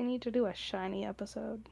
We need to do a shiny episode.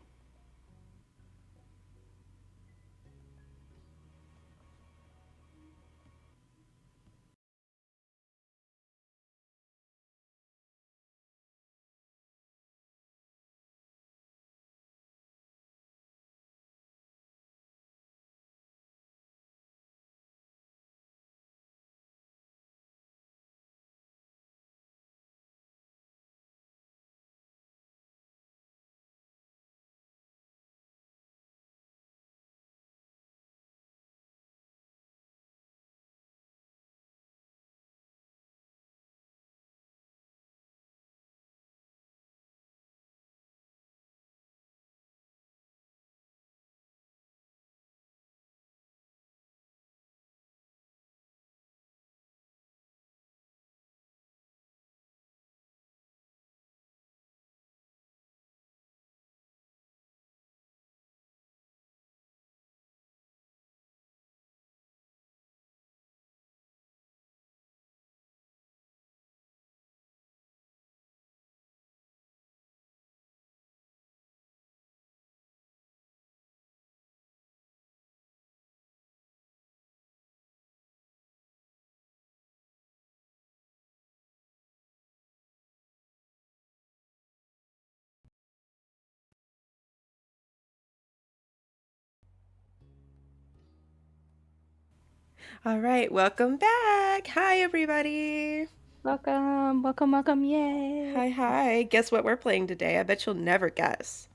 All right, welcome back. Hi, everybody. Welcome, welcome, welcome, yay! Hi. Guess what we're playing today? I bet you'll never guess.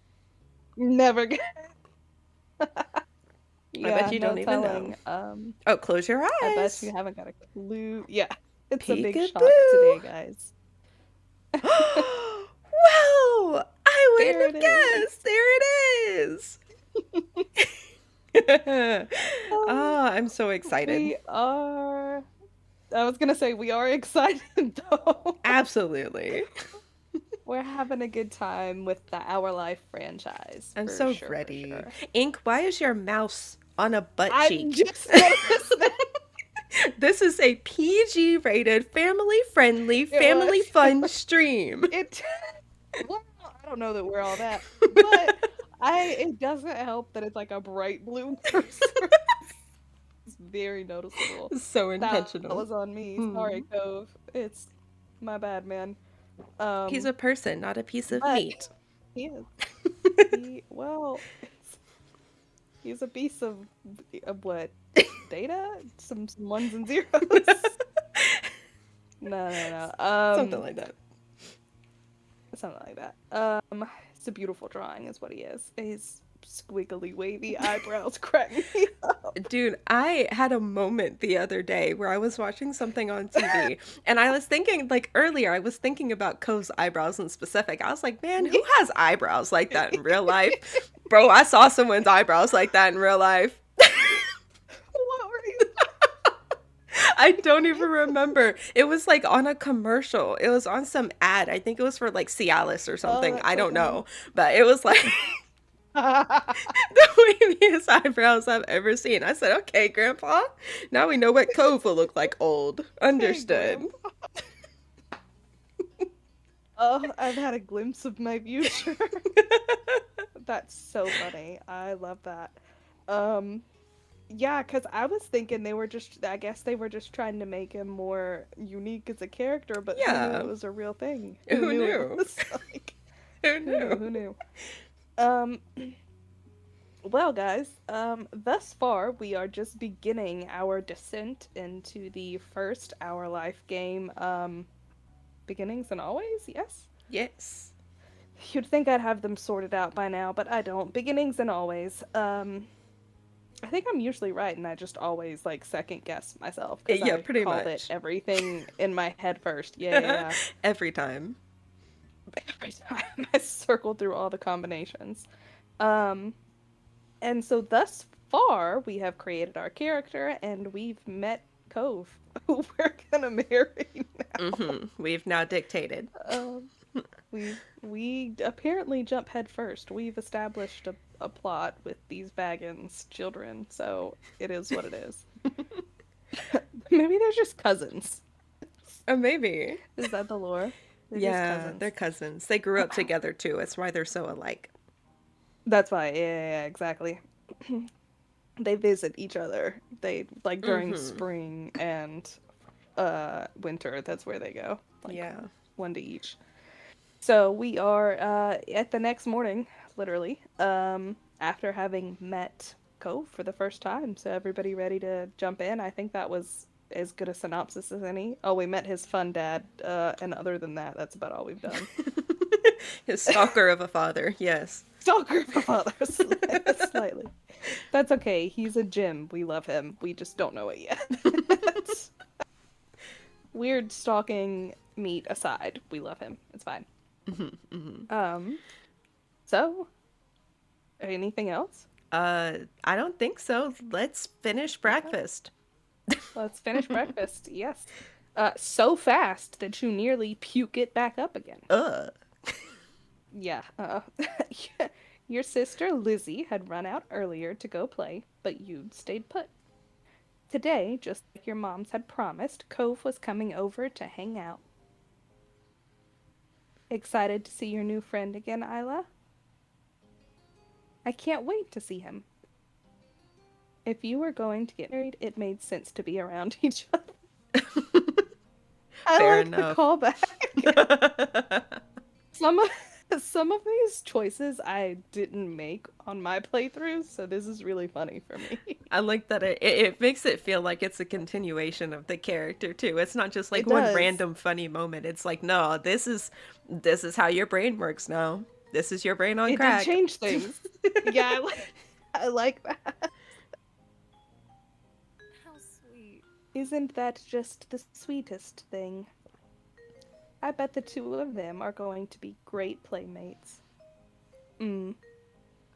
Never get. I bet Yeah, you no don't even know. telling. Oh, close your I bet you eyes. haven't got a clue. Yeah, it's a big shock Peekaboo. today, guys. Whoa! I wouldn't There it have is. guessed. There it is. Um, Ah, I'm so excited. we are. I was gonna say we are excited though. Absolutely. We're having a good time with the Our Life franchise, I'm for so sure, for ready. sure. Ink, why is your mouse on a butt I cheek? just noticed that This is a PG rated, family friendly, it family was. fun stream. It well, I don't know that we're all that, but it doesn't help that it's like a bright blue cursor. It's very noticeable. So That intentional. was on me. Sorry, Mm. Cove. It's my bad, man. He's Um, a person, not a piece of but meat. he is well, he's a piece of what? Data? Some ones and zeros? No, no, no. Something like that. Something like that. It's a beautiful drawing, is what he is. His squiggly, wavy eyebrows crack me up. Dude, I had a moment the other day where I was watching something on TV and I was thinking, like earlier, I was thinking about Cove's eyebrows in specific. I was like, man, who has eyebrows like that in real life? Bro, I saw someone's eyebrows like that in real life. What were you? I don't even remember. It was like on a commercial. It was on some ad. I think it was for like Cialis or Oh, something. that's I so don't funny. know. But it was like the waviest eyebrows I've ever seen. I said, okay, Grandpa, now we know what Cove will look like old. Hey, Understood. Grandpa. Oh, I've had a glimpse of my future. That's so funny. I love that. Um, yeah, because I was thinking I guess they were just trying to make him more unique as a character, but who knew it Yeah. was a real thing? Who Who knew it knew? was like, Who who knew? knew? Who knew? Um, well, guys, thus far we are just beginning our descent into the first Our Life game. Beginnings and always, yes? Yes. You'd think I'd have them sorted out by now, but I don't. Beginnings and always. I think I'm usually right, and I just always like second guess myself because Yeah, I pretty called it much. everything in my head first. Yeah, yeah, yeah. Every time. Every time I circled through all the combinations. Um, and so thus far we have created our character and we've met Cove, who we're gonna marry now. We've now dictated. Um, we apparently jump head first. We've established a plot with these Baggins children, so it is what it is. Maybe they're just cousins. Maybe. Is that the lore? They're just Yeah, they're cousins. cousins. They grew up together too. It's why they're so alike. That's why. Yeah, yeah, yeah, exactly. They visit each other. They like during Mm-hmm. spring and winter. That's where they go. Like Yeah. one to each. So we are at the next morning, literally, after having met Cove for the first time. So everybody ready to jump in? I think that was as good a synopsis as any. Oh, we met his fun dad, and other than that, that's about all we've done. His stalker of a father, yes. Stalker of a father, slightly. That's okay. He's a Jim. We love him. We just don't know it yet. Weird stalking meat aside, we love him. It's fine. Um, so anything else? I don't think so. Let's finish Okay. breakfast. Let's finish breakfast. Yes. So fast that you nearly puke it back up again. Ugh. Yeah. Your sister Lizzie had run out earlier to go play, but you'd stayed put. Today, just like your moms had promised, Cove was coming over to hang out. Excited to see your new friend again, Isla? I can't wait to see him. If you were going to get married, it made sense to be around each other. I Fair like the enough. callback. Some of some of these choices I didn't make on my playthrough, so this is really funny for me. I like that it makes it feel like it's a continuation of the character too. It's not just like It one does. random funny moment. It's like, no, this is how your brain works now. This is your brain on It did crack. change things. Yeah, I like that. How sweet. Isn't that just the sweetest thing? I bet the two of them are going to be great playmates. Mm.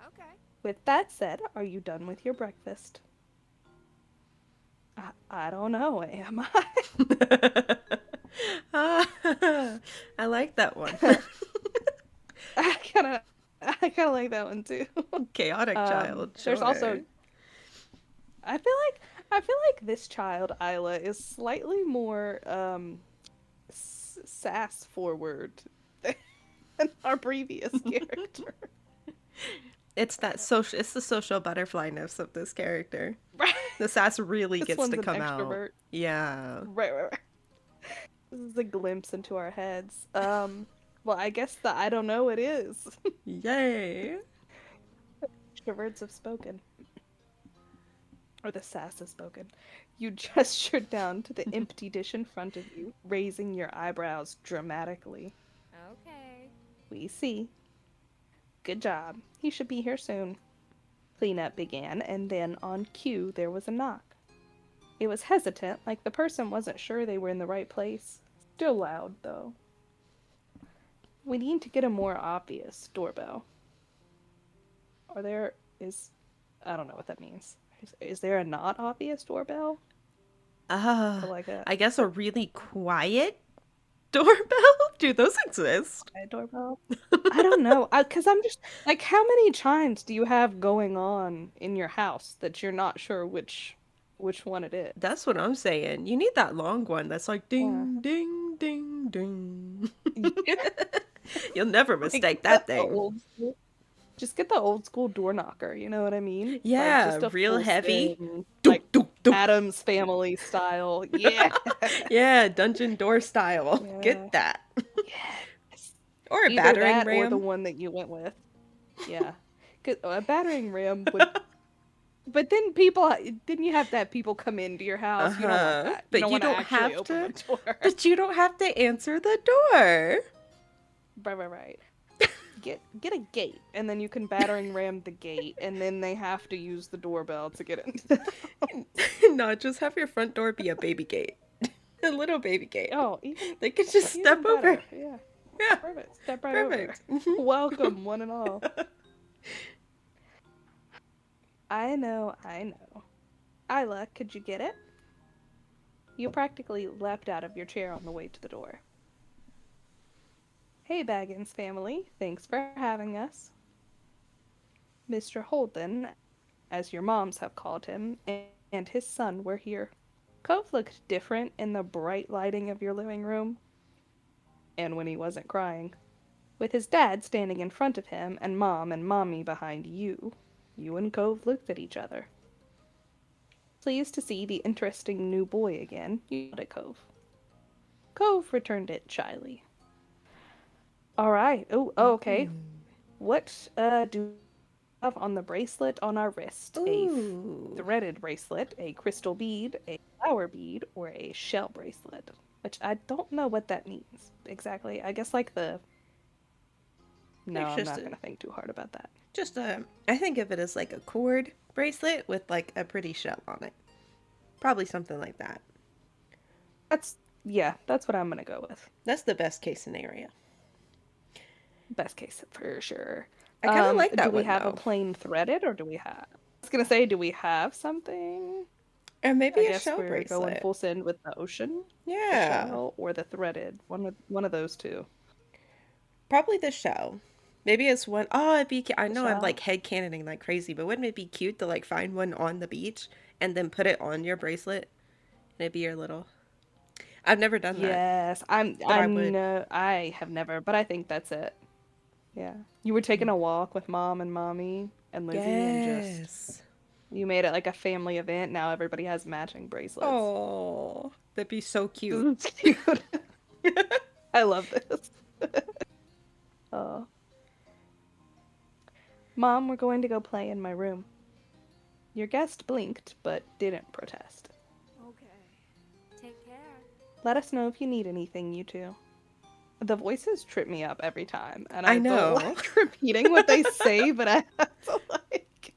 Okay. With that said, are you done with your breakfast? I don't know, am I? Ah, I like that one. I kind of I kind of like that one too. Chaotic child, There's sure. also I feel like this child Isla is slightly more sass forward than our previous character. It's the social butterflyness of this character. Right. The sass really This gets one's to an come out. extrovert. Yeah. Right, right, right. This is a glimpse into our heads. Well, I guess the I don't know it is. Yay. Extroverts have spoken. Or the sass has spoken. You gestured down to the empty dish in front of you, raising your eyebrows dramatically. Okay. We see. Good job. He should be here soon. Cleanup began, and then on cue there was a knock. It was hesitant, like the person wasn't sure they were in the right place. Still loud, though. We need to get a more obvious doorbell. Are there is I don't know what that means. Is there a not obvious doorbell? Or Uh, like a I guess a really quiet doorbell? Do those exist? quiet doorbell? I don't know. Cause I'm just like, how many chimes do you have going on in your house that you're not sure which one it is? That's what I'm saying. You need that long one that's like Yeah. ding, ding, ding, ding. Yeah. You'll never Like mistake that the thing. old school. Just get the old school door knocker, you know what I mean? Like just Yeah, a real full heavy. spin, Doop, like doop, doop. Adam's Family style. Yeah. Yeah, dungeon door style. Yeah. Get that. Yes. Or a Either battering that or the ram. one that you went with. Yeah. 'Cause a battering ram would but then you have to have people come into your house. You don't want Uh-huh. that. You But don't you want to don't actually have open the to. door. But you don't have to answer the door. Right, right, right. Get a gate, and then you can battering ram the gate, and then they have to use the doorbell to get in. No, just have your front door be a baby gate. A little baby gate. Oh, even They could just even step over. better. Yeah, Yeah, perfect. Step right over. perfect. Hmm. Welcome, one and all. I know, I know. Isla, could you get it? You practically leapt out of your chair on the way to the door. Hey, Baggins family. Thanks for having us. Mr. Holden, as your moms have called him, and his son were here. Cove looked different in the bright lighting of your living room. and when he wasn't crying. With his dad standing in front of him and mom and mommy behind you and Cove looked at each other. Pleased to see the interesting new boy again, you nodded at Cove. Cove returned it shyly. All right. Oh, okay. What do we have on the bracelet on our wrist? Ooh. Threaded bracelet, a crystal bead, a flower bead, or a shell bracelet? Which I don't know what that means exactly. I guess like the. No, It's I'm just not a, going to think too hard about that. just a, I think of it as like a cord bracelet with like a pretty shell on it. Probably something like that. That's what I'm going to go with. That's the best case scenario. Best case for sure. I kind of like that do we one have a though. plain threaded or do we have. I was going to say, do we have something? Or maybe I a guess shell we're going bracelet. full send with the ocean, the Yeah. shell, or the threaded. One of those two. Probably the shell. Maybe it's one oh it'd be I The know I'm shell. like head canoning like crazy, but wouldn't it be cute to like find one on the beach and then put it on your bracelet? And it'd be your little I've never done that, Yes, but I I would. know I have never, but I think that's it. Yeah. You were taking a walk with mom and mommy and Lizzie and just Yes. you made it like a family event. Now everybody has matching bracelets. Oh, that'd be so cute. This is cute. I love this. Oh. Mom, we're going to go play in my room. Your guest blinked, but didn't protest. Okay. Take care. Let us know if you need anything, you two. The voices trip me up every time, and I I don't know. like repeating what they say, but I have to like.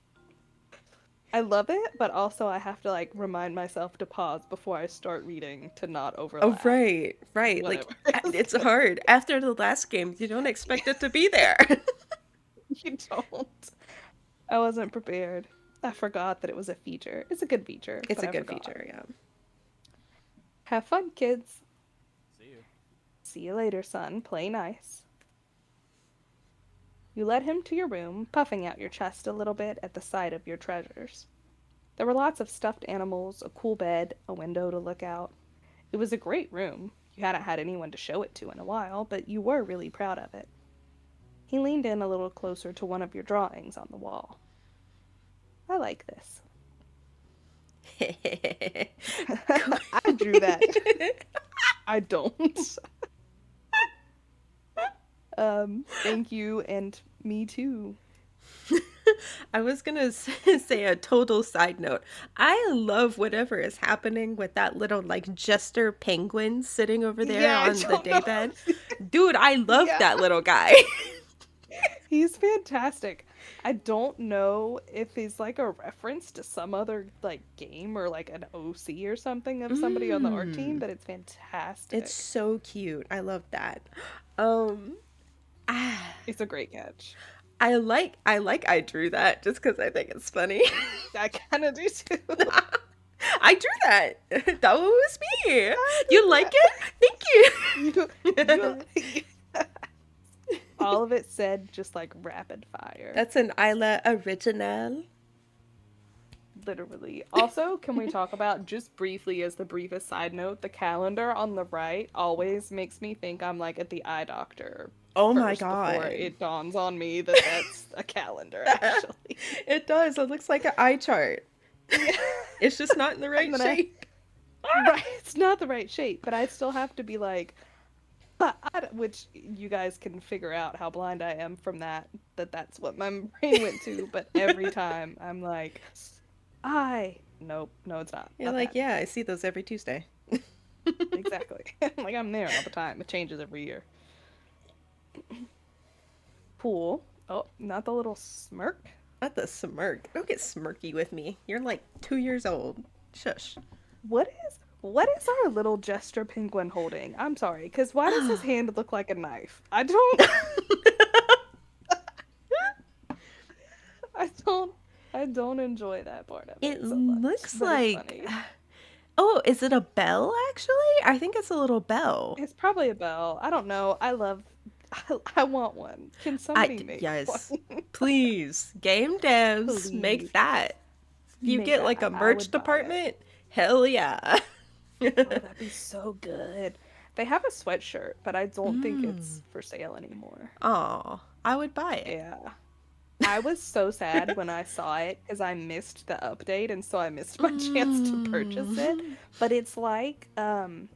I love it, but also I have to like remind myself to pause before I start reading to not Oh, overlap. right, right. Like, Whatever is it's going hard. After the last game, you don't expect it to be there. You don't. I wasn't prepared. I forgot that it was a feature. It's a good feature, It's but a I good forgot. feature, yeah. Have fun, kids. See you. See you later, son. Play nice. You led him to your room, puffing out your chest a little bit at the sight of your treasures. There were lots of stuffed animals, a cool bed, a window to look out. It was a great room. You hadn't had anyone to show it to in a while, but you were really proud of it. He leaned in a little closer to one of your drawings on the wall. I like this. I drew that. I don't. Thank you, and me too. I was gonna say a total side note. I love whatever is happening with that little like jester penguin sitting over there Yeah, I on the don't know. daybed. Dude, I love Yeah. that little guy. He's fantastic. I don't know if he's like a reference to some other like game or like an OC or something of somebody on the art team, but it's fantastic. It's so cute. I love that. Um, ah, It's a great catch. I drew that just because I think it's funny. I kind of do too. I drew that. That was me. I You did like that. it? Thank you. You- all of it said just like rapid fire. That's an Isla original. Literally. Also, can we talk about just briefly as the briefest side note, the calendar on the right always makes me think I'm like at the eye doctor. Oh my First before god. it dawns on me that that's a calendar actually. It does. It looks like an eye chart. Yeah. It's just not in the right And then I- shape. Right, it's not the right shape, but I still have to be like, which you guys can figure out how blind I am from that's what my brain went to. But every time I'm like, nope, no, it's not. You're Not like, that. yeah, I see those every Tuesday. Exactly. Like I'm there all the time. It changes every year. Cool. Oh, not the little smirk. Not the smirk. Don't get smirky with me. You're like 2 years old. Shush. What is our little jester penguin holding? I'm sorry, because why does his hand look like a knife? I don't. I don't enjoy that part of it. It so much, looks but it's like. funny. Oh, is it a bell actually? I think it's a little bell. It's probably a bell. I don't know. I want one. Can somebody make Yes. one? Please. Game devs, make Please. that. If you Make get that. like a I merch would buy it. department, hell yeah. Oh, that'd be so good. They have a sweatshirt, but I don't think Mm. it's for sale anymore. Oh, I would buy it. Yeah. I was so sad when I saw it because I missed the update and so I missed my chance to purchase it. Mm. But it's like you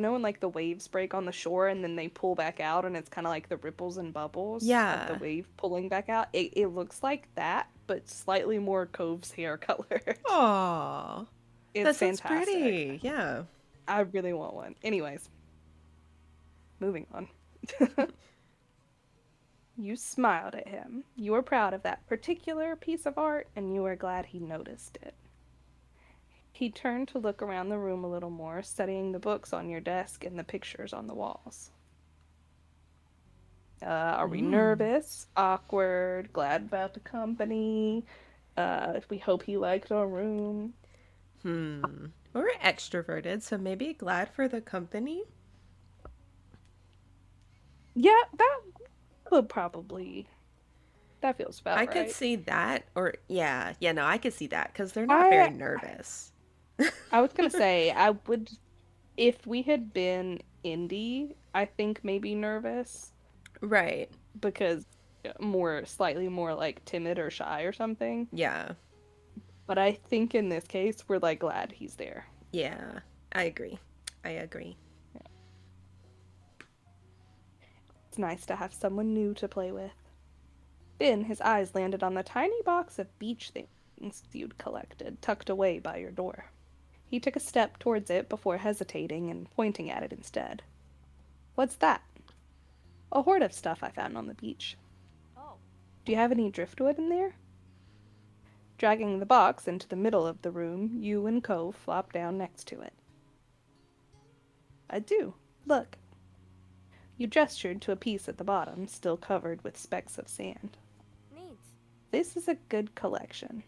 know when like the waves break on the shore and then they pull back out and it's kind of like the ripples and bubbles of the Yeah. wave pulling back out. It looks like that, but slightly more Cove's hair colored. Oh, It's that sounds fantastic. pretty. Yeah. I really want one. Anyways, moving on. You smiled at him. You were proud of that particular piece of art, and you were glad he noticed it. He turned to look around the room a little more, studying the books on your desk and the pictures on the walls. Are we Mm. nervous? Awkward? Glad about the company? We hope he liked our room. Hmm. We're extroverted, so maybe glad for the company. Yeah, that would probably. That feels I about could right. see that, or yeah, no, I could see that because they're not very I nervous. I was gonna say I would if we had been indie, I think maybe nervous Right. because more slightly more like timid or shy or something. Yeah. But I think in this case we're like glad he's there. Yeah. I agree. I agree. It's nice to have someone new to play with. Then his eyes landed on the tiny box of beach things you'd collected, tucked away by your door. He took a step towards it before hesitating and pointing at it instead. What's that? A hoard of stuff I found on the beach. Oh. Do you have any driftwood in there? Dragging the box into the middle of the room, you and Cove flopped down next to it. I do. Look. You gestured to a piece at the bottom, still covered with specks of sand. Neat. This is a good collection.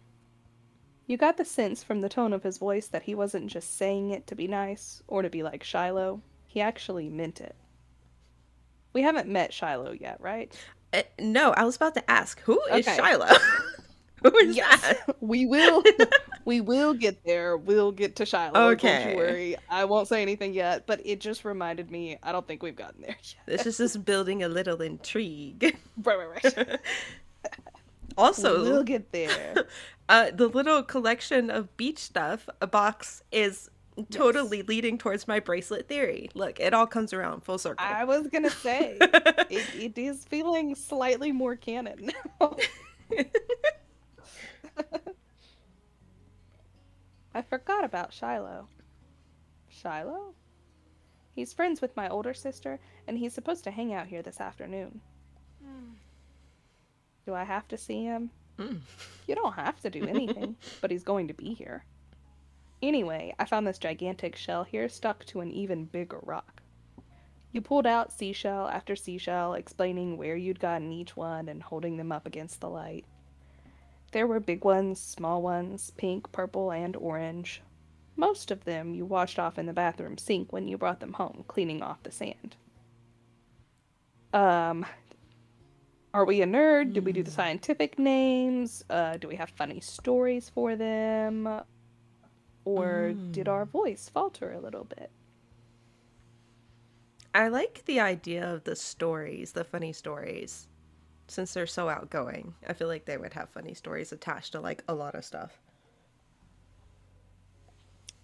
You got the sense from the tone of his voice that he wasn't just saying it to be nice or to be like Shiloh. He actually meant it. We haven't met Shiloh yet, right? No, I was about to ask, who is Okay. Shiloh? Who is Yes, that? we will. We will get there. We'll get to Shiloh. Don't you Okay. worry. I won't say anything yet, but it just reminded me. I don't think we've gotten there This yet. is just building a little intrigue. Right. We Also, will get there. the little collection of beach stuff, a box, is Yes. totally leading towards my bracelet theory. Look, it all comes around full circle. I was gonna say it is feeling slightly more canon now. I forgot about Shiloh. Shiloh? He's friends with my older sister, and he's supposed to hang out here this afternoon. Hmm. Do I have to see him? Mm. You don't have to do anything, but he's going to be here. Anyway, I found this gigantic shell here stuck to an even bigger rock. You pulled out seashell after seashell, explaining where you'd gotten each one and holding them up against the light. There were big ones, small ones, pink, purple, and orange. Most of them you washed off in the bathroom sink when you brought them home, cleaning off the sand. Um, are we a nerd? Did we do the Mm. scientific names? Do we have funny stories for them? Or did Mm. our voice falter a little bit? I like the idea of the stories, the funny stories. Since they're so outgoing, I feel like they would have funny stories attached to like a lot of stuff.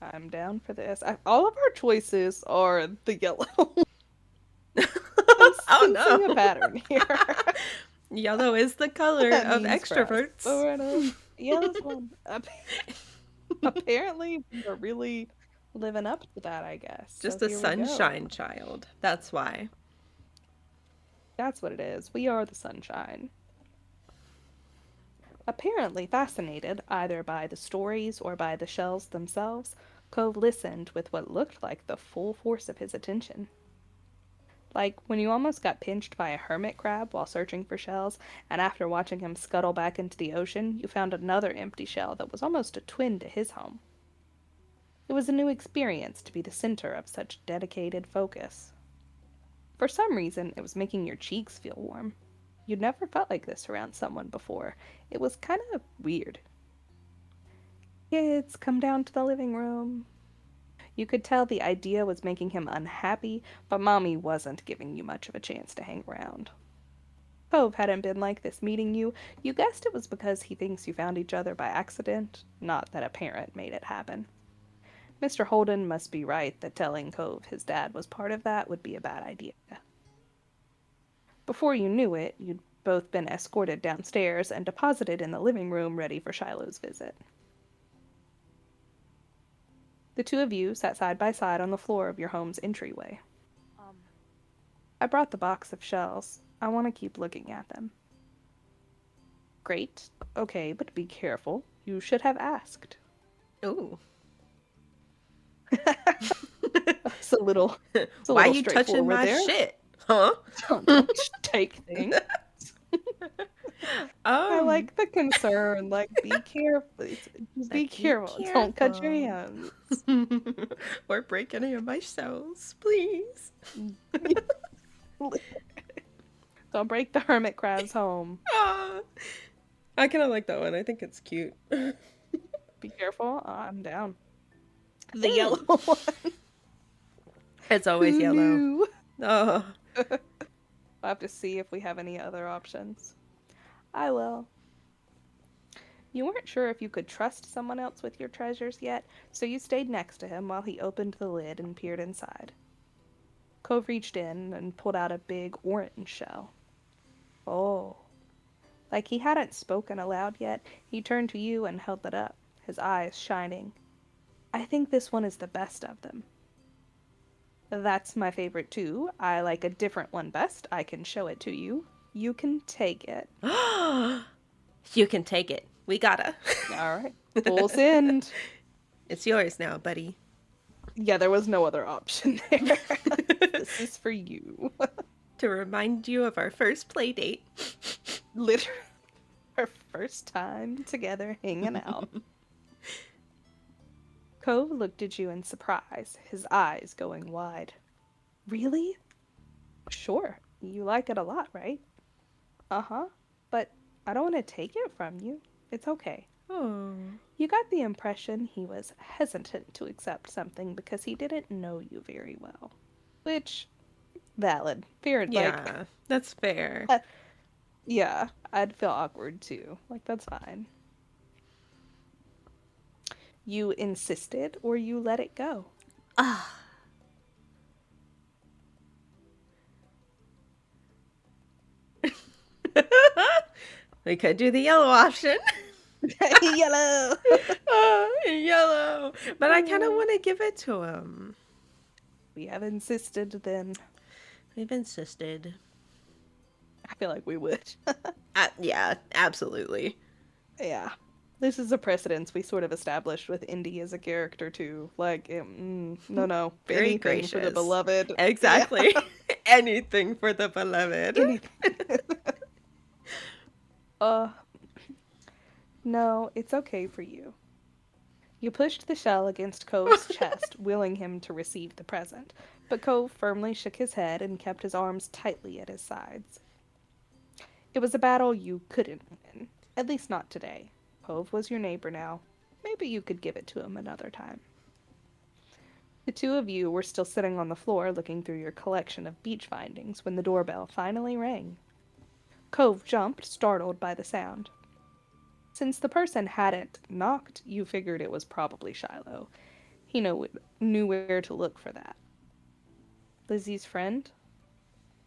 I'm down for this. All of our choices are the yellow. I'm Oh sensing a no. pattern here. Yellow is the color That of means for us. extroverts. So we're gonna yellow's one. Apparently, we are really living up to that, I guess. So Just a here we go. sunshine child. That's why. That's what it is. We are the sunshine. Apparently fascinated either by the stories or by the shells themselves, Cove listened with what looked like the full force of his attention. Like when you almost got pinched by a hermit crab while searching for shells, and after watching him scuttle back into the ocean, you found another empty shell that was almost a twin to his home. It was a new experience to be the center of such dedicated focus. For some reason, it was making your cheeks feel warm. You'd never felt like this around someone before. It was kind of weird. Kids, come down to the living room. You could tell the idea was making him unhappy, but Mommy wasn't giving you much of a chance to hang around. Cove hadn't been like this meeting you. You guessed it was because he thinks you found each other by accident, not that a parent made it happen. Mr. Holden must be right that telling Cove his dad was part of that would be a bad idea. Before you knew it, you'd both been escorted downstairs and deposited in the living room ready for Shiloh's visit. The two of you sat side by side on the floor of your home's entryway. Um, I brought the box of shells. I want to keep looking at them. Great. Okay, but be careful. You should have asked. Ooh. It's a little, Why you touching my shit? Huh? Don't take things. I like the concern. Like, be careful. Just be careful. Don't cut your hands. Or break any of my shells, please. Don't break the hermit crab's home. I kind of like that one. I think it's cute. Be careful. I'm down. The yellow one. It's always yellow. Oh. I'll have to see if we have any other options. I will. You weren't sure if you could trust someone else with your treasures yet, so you stayed next to him while he opened the lid and peered inside. Cove reached in and pulled out a big orange shell. Oh. Like he hadn't spoken aloud yet, he turned to you and held it up, his eyes shining. I think this one is the best of them. That's my favorite too. I like a different one best. I can show it to you. You can take it. You can take it. We gotta. All right. Full send. It's yours now, buddy. Yeah, there was no other option there. This is for you. To remind you of our first play date. Literally. Our first time together hanging out. Cove looked at you in surprise, his eyes going wide. Really? Sure. You like it a lot, right? Uh-huh. But I don't want to take it from you. It's okay. Oh. You got the impression he was hesitant to accept something because he didn't know you very well. Which, valid. Fair, Yeah, that's fair. Yeah, I'd feel awkward too. Like, that's fine. You insisted or you let it go? We could do the yellow option. Yellow! Yellow. But I kind of want to give it to him. We have insisted then. We've insisted. I feel like we would. Yeah, absolutely. Yeah. This is a precedence we sort of established with Indy as a character too. Like, no. Very Anything gracious. for the beloved. Exactly. Yeah. Anything for the beloved. Anything. No, it's okay for you. You pushed the shell against Cove's chest, willing him to receive the present, but Cove firmly shook his head and kept his arms tightly at his sides. It was a battle you couldn't win, at least not today. Cove was your neighbor now. Maybe you could give it to him another time. The two of you were still sitting on the floor looking through your collection of beach findings when the doorbell finally rang. Cove jumped, startled by the sound. Since the person hadn't knocked, you figured it was probably Shiloh. He knew where to look for that. Lizzie's friend?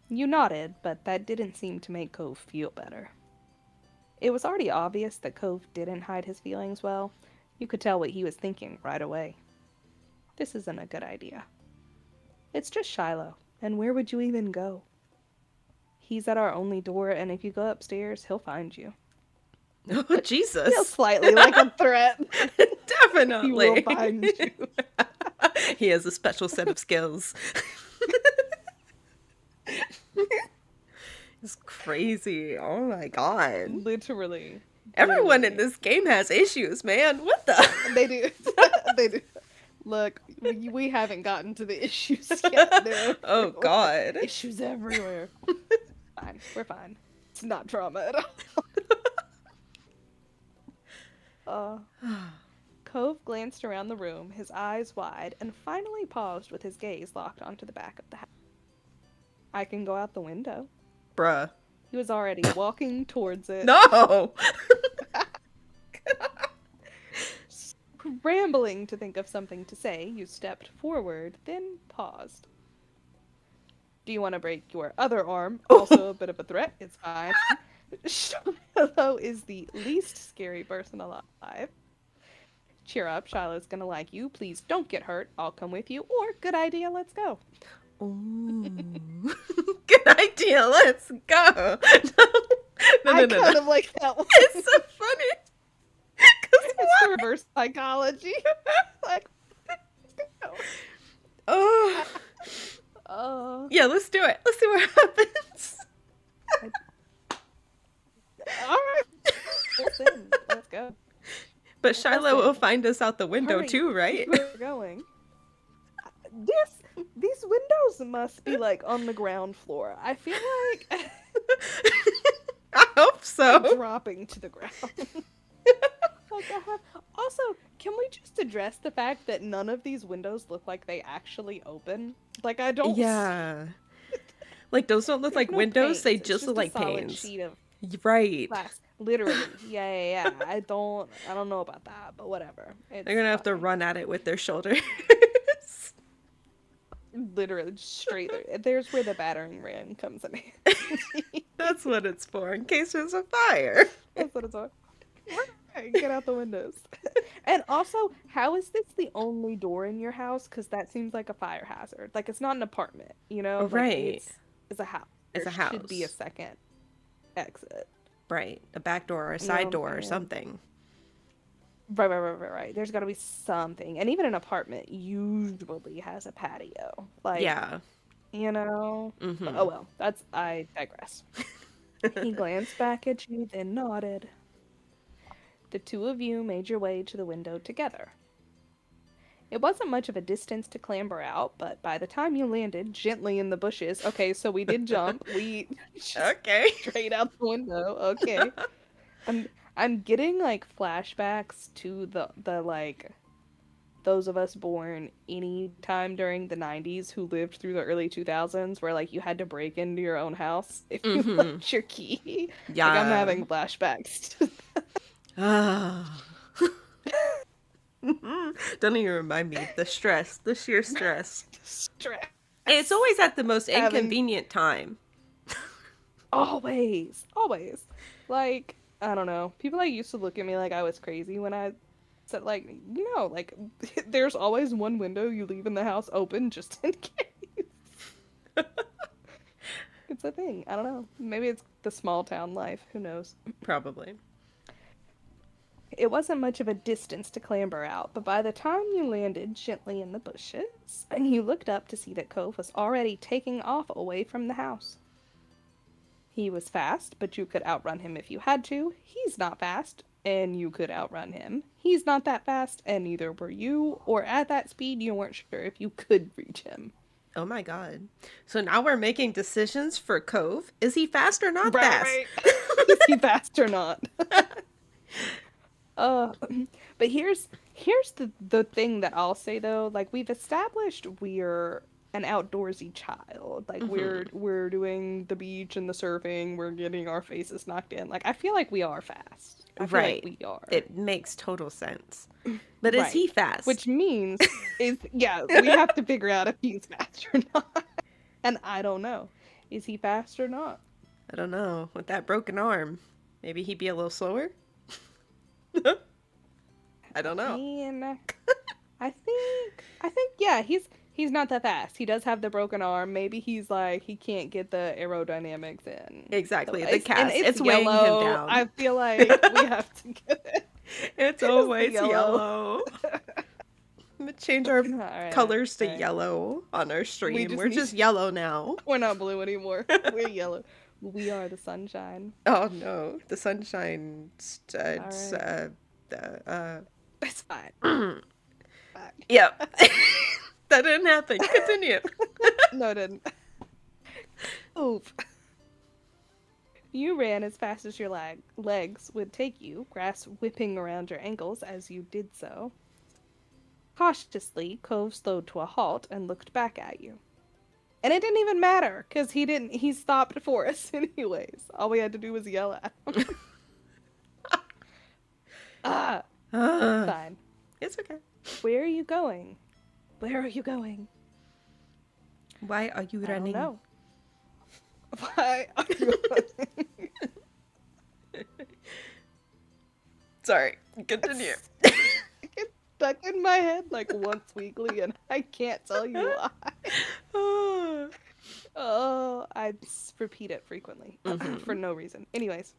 You nodded, but that didn't seem to make Cove feel better. It was already obvious that Cove didn't hide his feelings well. You could tell what he was thinking right away. This isn't a good idea. It's just Shiloh, and where would you even go? He's at our only door, and if you go upstairs, he'll find you. Oh, Jesus. Feels slightly like a threat. Definitely. He will find you. He has a special set of skills. It's crazy. Oh my god. Literally. Everyone in this game has issues, man. What the? They do. They do. Look, we haven't gotten to the issues yet. Oh god. Issues everywhere. Fine. We're fine. It's not drama at all. Cove glanced around the room, his eyes wide, and finally paused with his gaze locked onto the back of the house. I can go out the window. Bruh. He was already walking towards it. No! Scrambling to think of something to say, you stepped forward, then paused. Do you want to break your other arm? Also a bit of a threat. It's fine. Shiloh is the least scary person alive. Cheer up, Shiloh's gonna like you. Please don't get hurt. I'll come with you. Or, good idea, let's go. Ooh. Good idea, let's go. No, I kind of like that one. It's so funny. It's the reverse psychology. Like, let's go. Oh. Yeah, let's do it. Let's see what happens. Alright. Listen, let's go. But Shiloh will find us out the window Hurry. too, right? We're going. These windows must be like on the ground floor. I feel like I hope so. dropping to the ground. Like also, can we just address the fact that none of these windows look like they actually open? Like I don't. Yeah. Like those don't look like no windows; panes. they It's just look like a solid panes. sheet of Right. glass. Literally. Yeah. I don't know about that, but whatever. They're gonna have to run at it with their shoulders. Literally straight there. There's where the battering ram comes in. That's what it's for, in case there's a fire. That's what it's for. Get out the windows. And also, how is this the only door in your house? Because that seems like a fire hazard. Like, it's not an apartment, you know? Like, Right. It's a house. It's a There house. should be a second exit. Right. A back door or a You know side what door I'm or saying? something. Right. There's got to be something. And even an apartment usually has a patio. Like, Yeah. you know? Mm-hmm. Oh, well. I digress. He glanced back at you, then nodded. The two of you made your way to the window together. It wasn't much of a distance to clamber out, but by the time you landed gently in the bushes, okay, so we did jump. We just Okay. straight out the window. Okay. I'm getting like flashbacks to the like those of us born any time during the 90s who lived through the early 2000s where like you had to break into your own house if you left your key. Yeah. Like I'm having flashbacks to Ah. Don't even remind me. The stress. The sheer stress. stress. It's always at the most Having- inconvenient time. Always. Like, I don't know. People like used to look at me like I was crazy when I said like, you know, like there's always one window you leave in the house open just in case. It's a thing. I don't know. Maybe it's the small town life. Who knows? Probably. It wasn't much of a distance to clamber out, but by the time you landed gently in the bushes, and you looked up to see that Cove was already taking off away from the house. He was fast, but you could outrun him if you had to. He's not fast, and you could outrun him. He's not that fast, and neither were you, or at that speed you weren't sure if you could reach him. Oh my god. So now we're making decisions for Cove. Is he fast or not fast? Right. Is he fast or not? But here's the thing that I'll say though, like we've established we're an outdoorsy child. Like we're doing the beach and the surfing, we're getting our faces knocked in. Like I feel like we are fast. I feel Right. like we are. It makes total sense. But is he fast? Which means we have to figure out if he's fast or not. And I don't know. Is he fast or not? I don't know. With that broken arm, maybe he'd be a little slower? I don't know. And I think yeah, he's not that fast. He does have the broken arm. Maybe he's like he can't get the aerodynamics in. Exactly. The And cast. it's weighing him yellow. down. I feel like we have to get it. It's always yellow. yellow. I'm gonna change our Alright, colors to alright. yellow on our stream. just We're need- just yellow now. We're not blue anymore. We're yellow. We are the sunshine. Oh no, the sunshine studs. Alright. It's fine. Fine. Yep. That didn't happen. Continue. No, it didn't. Oof. You ran as fast as your legs would take you, grass whipping around your ankles as you did so. Cautiously, Cove slowed to a halt and looked back at you. And it didn't even matter, because he stopped for us anyways. All we had to do was yell at him. Ah, Ah, fine. it's okay. Where are you going? Where are you going? Why are you I don't running? know. Why are you running? Sorry, continue. It gets stuck in my head like once weekly, and I can't tell you why. Ah. Oh, repeat it frequently for Mhm. no reason. Anyways,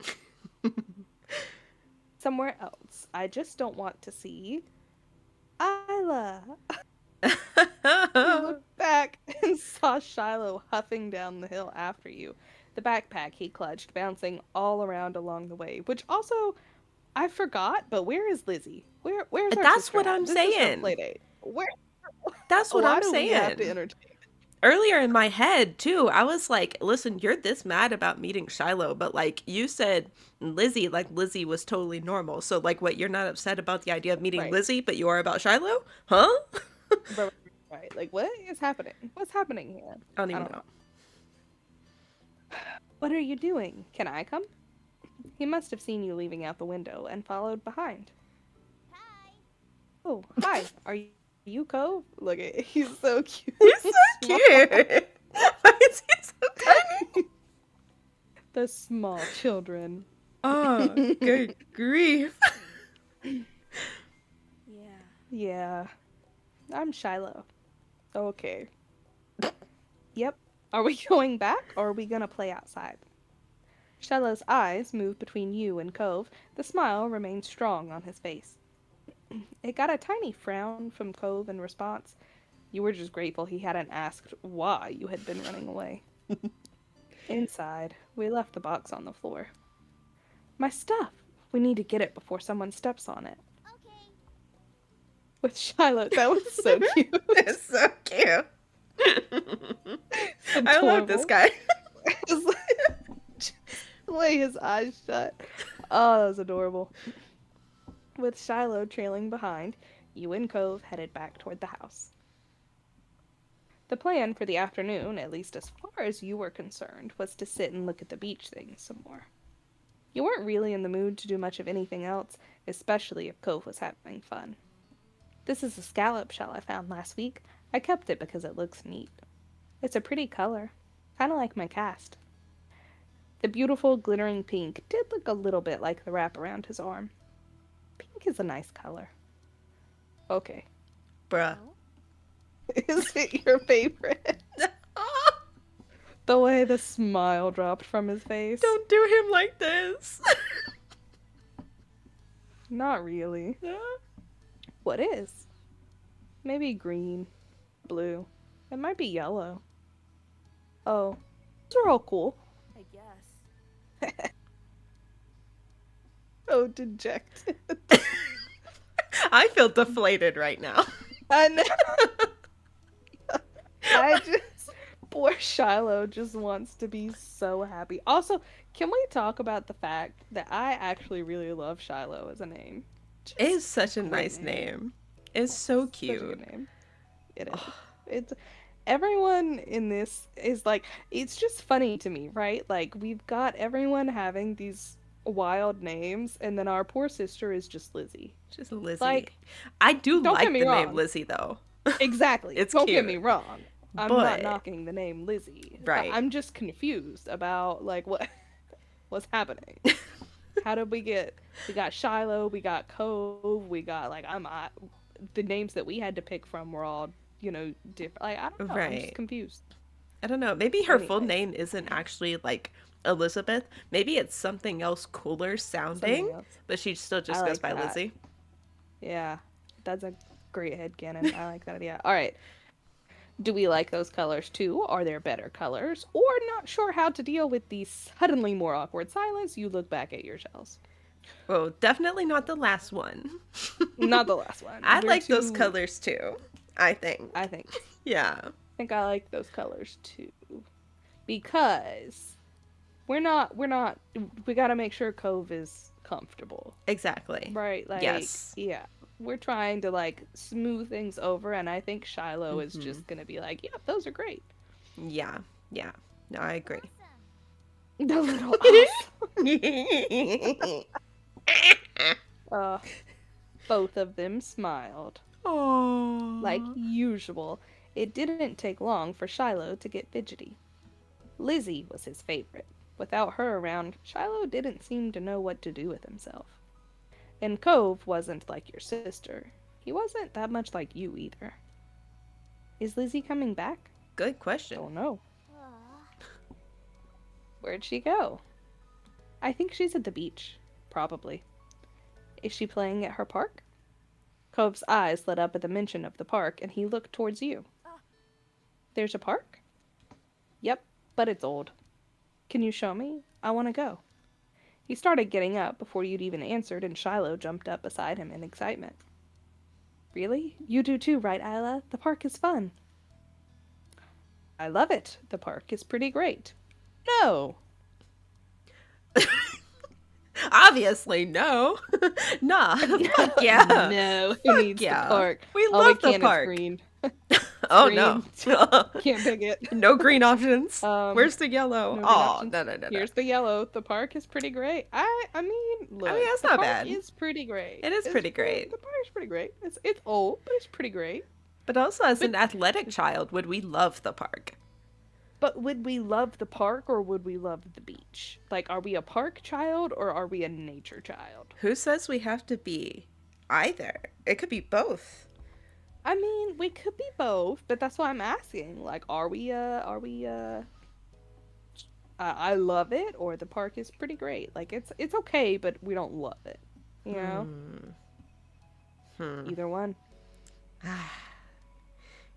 somewhere else. I just don't want to see Isla. You looked back and saw Shiloh huffing down the hill after you, the backpack he clutched bouncing all around along the way. Which also, I forgot, but where is Lizzie? Where's our That's sister what at? I'm This is her saying. play date. Where? That's what Why I'm do we have to saying. entertain? Earlier in my head, too, I was like, listen, you're this mad about meeting Shiloh, but like you said, Lizzie, like Lizzie was totally normal. So, like, what, you're not upset about the idea of meeting Right. Lizzie, but you are about Shiloh? Huh? Right. Right. Like, what is happening? What's happening here? I don't I even don't know. know. What are you doing? Can I come? He must have seen you leaving out the window and followed behind. Hi. Oh, hi. Are you Cove? Look at he's so cute He's and so small. cute. Why is he so tiny? The small children. Oh, good grief. Yeah. Yeah, I'm Shiloh. Okay. Yep. Are we going back or are we gonna play outside? Shiloh's eyes moved between you and Cove. The smile remained strong on his face. It got a tiny frown from Cove in response. You were just grateful he hadn't asked why you had been running away. Inside, we left the box on the floor. My stuff! We need to get it before someone steps on it. Okay. With Shiloh, that was so cute. It's so cute. I love this Adorable. guy. It's like, just the way his eyes shut. Oh, that was adorable. With Shiloh trailing behind, you and Cove headed back toward the house. The plan for the afternoon, at least as far as you were concerned, was to sit and look at the beach things some more. You weren't really in the mood to do much of anything else, especially if Cove was having fun. This is a scallop shell I found last week. I kept it because it looks neat. It's a pretty color, kind of like my cast. The beautiful glittering pink did look a little bit like the wrap around his arm. Pink is a nice color. Okay. Bruh. Oh. Is it your favorite? The way the smile dropped from his face. Don't do him like this. Not really. What is? Maybe green, blue. It might be yellow. Oh, those are all cool. I guess. So dejected. I feel deflated right now. I know. I just poor Shiloh just wants to be so happy. Also, can we talk about the fact that I actually really love Shiloh as a name? It is Just such a great nice name. It's so Such a cute. good name. It is. It's everyone in this is like it's just funny to me, right? Like we've got everyone having these wild names and then our poor sister is just Lizzie. Just Lizzie. Like, I do don't get like me the name wrong. Lizzie though. Exactly. It's Don't get cute. me wrong. I'm not But knocking the name Lizzie. right. I'm just confused about like what's happening. How did we got Shiloh, we got Cove, we got like the names that we had to pick from were all, different. Like I don't know. I'm just Right. confused. I don't know. Maybe her full Anyways, name isn't actually like Elizabeth. Maybe it's something else cooler something sounding, else. but she still I just goes like by that. Lizzie. Yeah. That's a great headcanon. I like that idea. All right. Do we like those colors too? Are there better colors? Or not sure how to deal with the suddenly more awkward silence? You look back at your shells. Well, definitely not the last one. Not the last one. I We're like those too. colors too. I think. I think. Yeah. I think I like those colors too. Because we gotta make sure Cove is comfortable. Exactly. Right? Like, Yes. yeah. we're trying to like smooth things over, and I think Shiloh is Mm-hmm. just gonna be like, "Yep, those are great." Yeah. Yeah. No, I agree. Awesome. The little off. Uh, both of them smiled. Like Oh. usual, it didn't take long for Shiloh to get fidgety. Lizzie was his favorite. Without her around, Shiloh didn't seem to know what to do with himself. And Cove wasn't like your sister. He wasn't that much like you either. Is Lizzie coming back? Good question. Don't know. Aw. Where'd she go? I think she's at the beach. Probably. Is she playing at her park? Cove's eyes lit up at the mention of the park, and he looked towards you. Ah. There's a park? Yep, but it's old. Can you show me? I want to go. He started getting up before you'd even answered, and Shiloh jumped up beside him in excitement. Really? You do too, right, Isla? The park is fun. I love it. The park is pretty great. No! Obviously, no. Nah. Fuck yeah. No, who needs yeah. the park? We All love we the can park. is green. Oh green. no. Can't pick it. No green options. Where's the yellow? No green Oh, options. no. Here's the yellow. The park is pretty great. I mean, look. that's the not park bad. is pretty great. It is pretty great. The park is pretty great. It's old, but it's pretty great. But also, as an athletic child, would we love the park? But would we love the park or would we love the beach? Like, are we a park child or are we a nature child? Who says we have to be either? It could be both. I mean, we could be both, but that's why I'm asking. Like, I love it or the park is pretty great. Like, it's okay, but we don't love it. You know? Either one.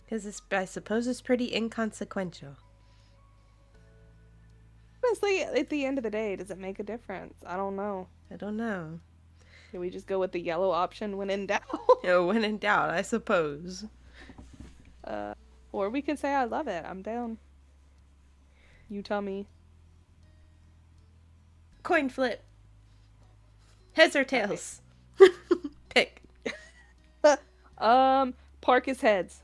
Because I suppose it's pretty inconsequential. Honestly, at the end of the day, does it make a difference? I don't know. I don't know. Can we just go with the yellow option when in doubt? When in doubt, I suppose. Or we could say I love it. I'm down. You tell me. Coin flip. Heads or tails? Pick. Park is heads.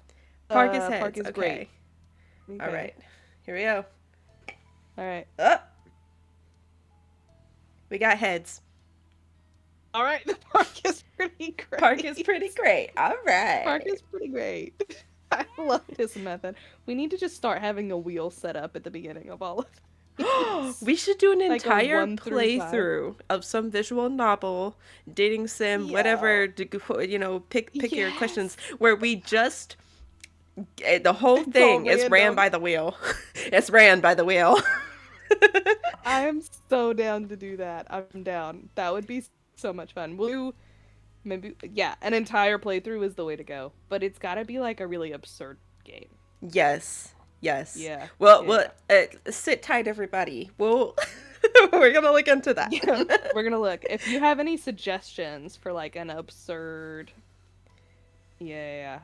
Park is heads. Park is okay. great. All Okay. right. Here we go. All right. Up. We got heads. All right. The park is pretty great. Park is pretty great. All right. Park is pretty great. I love this method. We need to just start having a wheel set up at the beginning of all of these. We should do an Like a entire 1 through 5. playthrough of some visual novel, dating sim, whatever. Pick your questions where we just the whole thing is ran random. by the wheel. It's ran by the wheel. I'm so down to do that. I'm down. That would be so much fun. We'll do maybe an entire playthrough is the way to go. But it's got to be like a really absurd game. Yes. Yeah. Well, yeah. Sit tight, everybody. We're gonna look into that. Yeah, we're gonna look. If you have any suggestions for like an absurd, Yeah.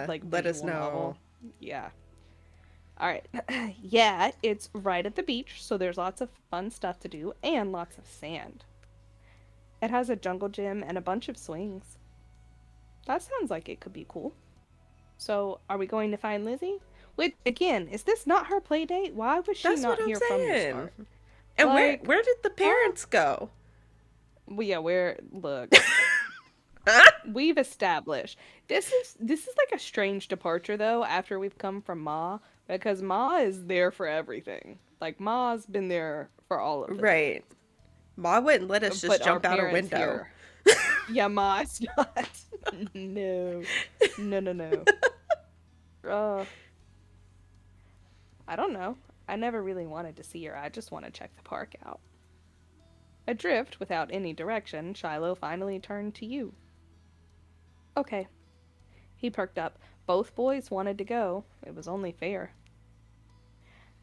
like Let us visual know. novel. Yeah. All right. Yeah, it's right at the beach, so there's lots of fun stuff to do and lots of sand. It has a jungle gym and a bunch of swings. That sounds like it could be cool. So, are we going to find Lizzie? Which, again, is this not her play date? Why was she That's not what I'm here from the saying. start? And Like, where did the parents go? Well, yeah, look. We've established this is like a strange departure though after we've come from Ma, because Ma is there for everything. Like Ma's been there for all of it. Right. Ma wouldn't let us just jump out a window. Yeah, Ma is not. No. I don't know. I never really wanted to see her. I just want to check the park out. Adrift, without any direction, Shiloh finally turned to you. Okay. He perked up. Both boys wanted to go. It was only fair.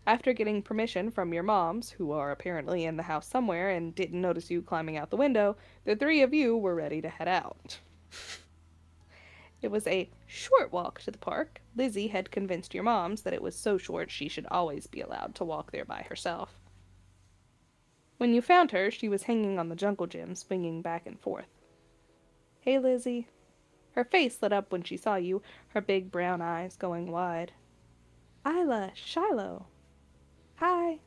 After getting permission from your moms, who are apparently in the house somewhere and didn't notice you climbing out the window, the three of you were ready to head out. It was a short walk to the park. Lizzie had convinced your moms that it was so short she should always be allowed to walk there by herself. When you found her, she was hanging on the jungle gym, swinging back and forth. Hey, Lizzie. Her face lit up when she saw you, her big brown eyes going wide. Isla, Shiloh. Hi.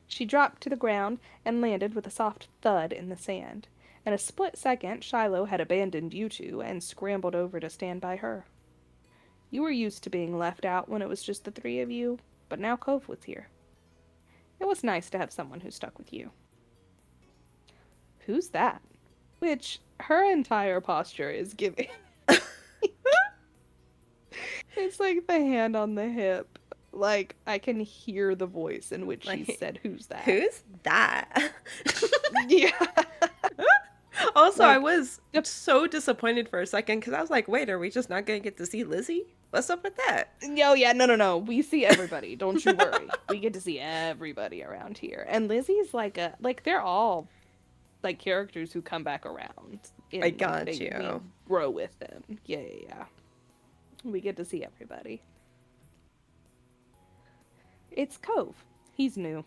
She dropped to the ground and landed with a soft thud in the sand. In a split second, Shiloh had abandoned you two and scrambled over to stand by her. You were used to being left out when it was just the three of you, but now Cove was here. It was nice to have someone who stuck with you. Who's that? Which her entire posture is giving. It's like the hand on the hip. Like, I can hear the voice in which she Like, said, "Who's that?" Who's that? Yeah. Also, I Like, was so disappointed for a second because I was like, wait, are we just not going to get to see Lizzie? What's up with that? no, yeah, no. We see everybody. Don't you worry. We get to see everybody around here. And Lizzie's like they're all like characters who come back around. And, I got we you. grow with them. Yeah. We get to see everybody. It's Cove. He's new.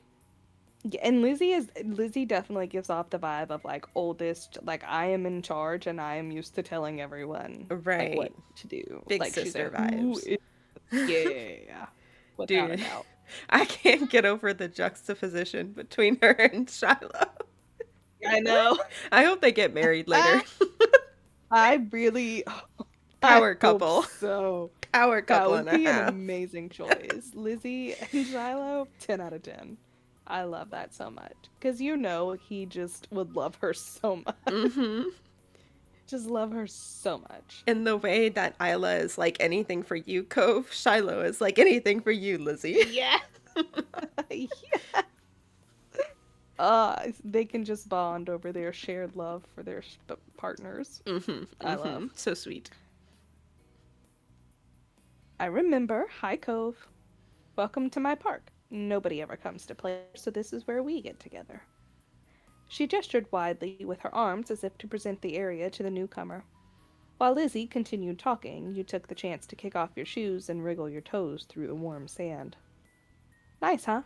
Yeah, and Lizzie definitely gives off the vibe of like oldest, like I am in charge and I am used to telling everyone like Right. what to do. Big like sister she's like, "Who vibes. is-" Yeah. Without a Dude, doubt. I can't get over the juxtaposition between her and Shiloh. I know. I hope they get married later. I really Power I hope couple. So Power that couple would and a be an half. amazing choice. Lizzie and Shiloh, 10 out of 10. I love that so much. Because he just would love her so much. Mm-hmm. Just love her so much. In the way that Isla is like anything for you, Cove, Shiloh is like anything for you, Lizzie. Yeah. Yeah. They can just bond over their shared love for their partners. Mm-hmm. I love. So sweet. I remember. Hi, Cove. Welcome to my park. Nobody ever comes to play, so this is where we get together. She gestured widely with her arms as if to present the area to the newcomer. While Lizzie continued talking, you took the chance to kick off your shoes and wriggle your toes through the warm sand. Nice, huh?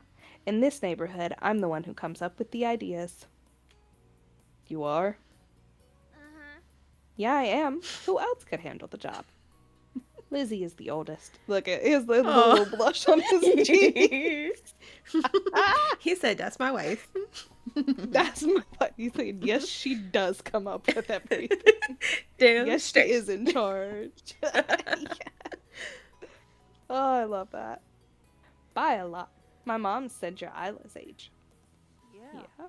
In this neighborhood, I'm the one who comes up with the ideas. You are? Uh-huh. Yeah, I am. Who else could handle the job? Lizzie is the oldest. Look at his little blush on his cheek. He said, "That's my wife." That's my wife. He said, yes, she does come up with everything. Damn Yes, she straight. is in charge. Yeah. Oh, I love that. By a lot. My mom said you're Isla's age. Yeah. Yeah.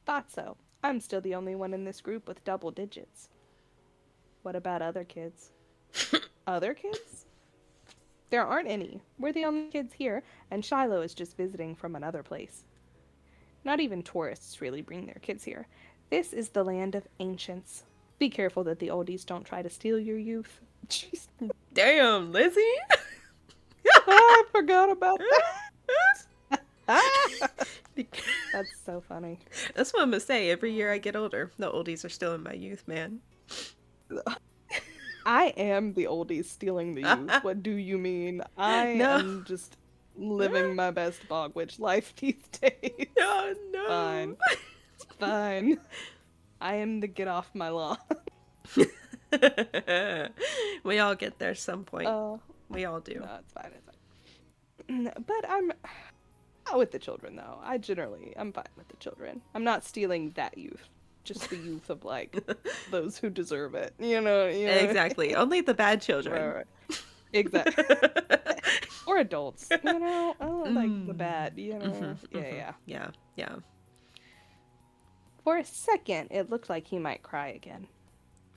Thought so. I'm still the only one in this group with double digits. What about other kids? Other kids? There aren't any. We're the only kids here, and Shiloh is just visiting from another place. Not even tourists really bring their kids here. This is the land of ancients. Be careful that the oldies don't try to steal your youth. Jeez. Damn, Lizzie. I forgot about that. That's so funny. That's what I'm gonna say. Every year I get older, the oldies are still in my youth, man. I am the oldies stealing the youth. What do you mean? I No. am just living my best bog witch life these days. Oh no. Fine. It's fine. I am the get off my lawn. We all get there some point. We all do. No, it's fine. It's fine. But I'm not with the children though. I'm fine with the children. I'm not stealing that youth. Just the youth of like those who deserve it. You know Exactly. Only the bad children. Right. Exactly. Or adults. Like the bad. Yeah. For a second, it looked like he might cry again.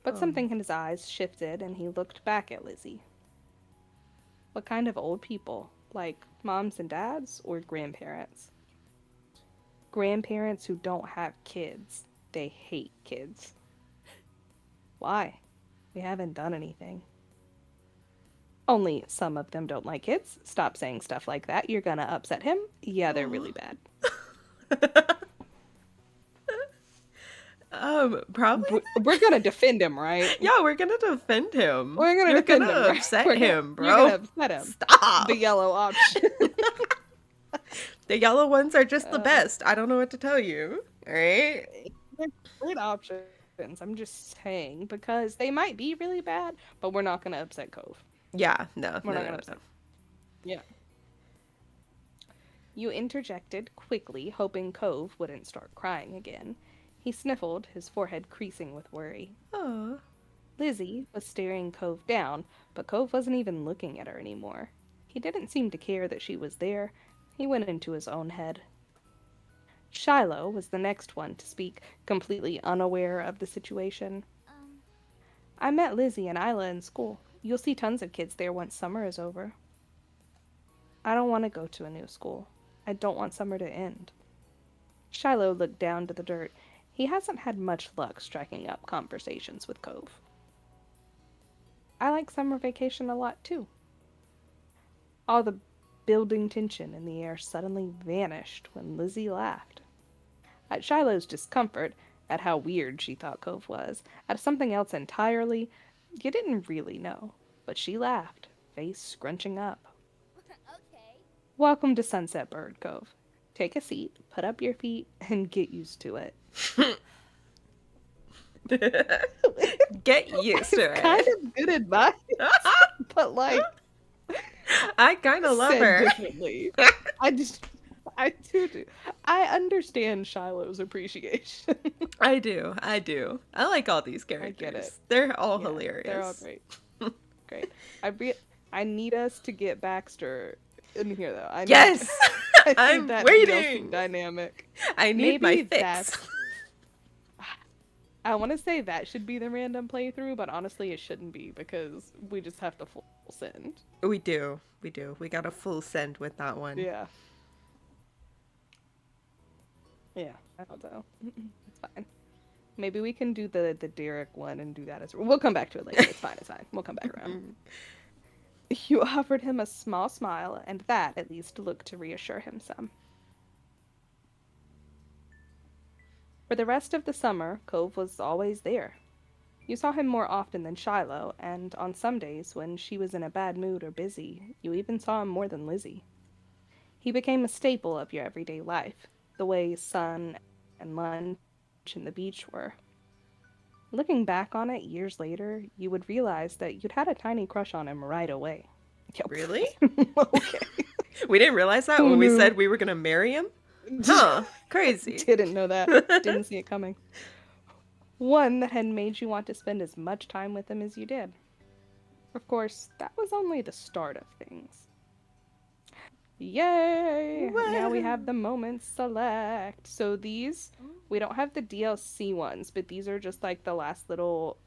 But Oh. something in his eyes shifted and he looked back at Lizzie. What kind of old people? Like moms and dads or grandparents? Grandparents who don't have kids. They hate kids. Why? We haven't done anything. Only some of them don't like kids. Stop saying stuff like that. You're gonna upset him. Yeah, they're really bad. Probably. We're gonna defend him, right? Yeah, we're gonna defend him. We're gonna You're defend gonna him. Right? upset him, bro. You're gonna upset him. Stop. The yellow option. The yellow ones are just the best. I don't know what to tell you. All right. Great option. I'm just saying because they might be really bad, but we're not gonna upset Cove. Yeah, no, We're no, not no, gonna no, no. upset. Yeah. You interjected quickly, hoping Cove wouldn't start crying again. He sniffled, his forehead creasing with worry. Oh, Lizzie was staring Cove down, but Cove wasn't even looking at her anymore. He didn't seem to care that she was there. He went into his own head. Shiloh was the next one to speak, completely unaware of the situation. Um, I met Lizzie and Isla in school. You'll see tons of kids there once summer is over. I don't want to go to a new school. I don't want summer to end. Shiloh looked down to the dirt. He hasn't had much luck striking up conversations with Cove. I like summer vacation a lot too. All the building tension in the air suddenly vanished when Lizzie laughed. At Shiloh's discomfort, at how weird she thought Cove was, at something else entirely, you didn't really know. But she laughed, face scrunching up. okay. Welcome to Sunset Bird Cove. Take a seat, put up your feet, and get used to it. get used It's to kind it. of good advice, but like I kind of love said her. differently. I just, I do. I understand Shiloh's appreciation. I do. I do. I like all these I get it. characters. They're all Yeah, they're all hilarious. great. Great. I need us to get Baxter in here though. I need. Yes! I need I'm that DLC waiting. dynamic. I need my Maybe fix. that's. I want to say that should be the random playthrough, but honestly, it shouldn't be because we just have to full send. We do. We do. We got a full send with that one. Yeah. Yeah. I don't know. It's fine. Maybe we can do the Derek one and do that as well. We'll come back to it later. It's fine. It's fine. We'll come back around. You offered him a small smile, and that at least looked to reassure him some. For the rest of the summer, Cove was always there. You saw him more often than Shiloh, and on some days when she was in a bad mood or busy, you even saw him more than Lizzie. He became a staple of your everyday life, the way sun and lunch and the beach were. Looking back on it years later, you would realize that you'd had a tiny crush on him right away. Really? Okay. We didn't realize that Who when we knew? said we were going to marry him? Huh. Crazy. Didn't know that. Didn't see it coming. One that had made you want to spend as much time with him as you did. Of course, that was only the start of things. Yay! Now we have Whoa. the moments select. So these, Oh, we don't have the DLC ones, but these are just like the last little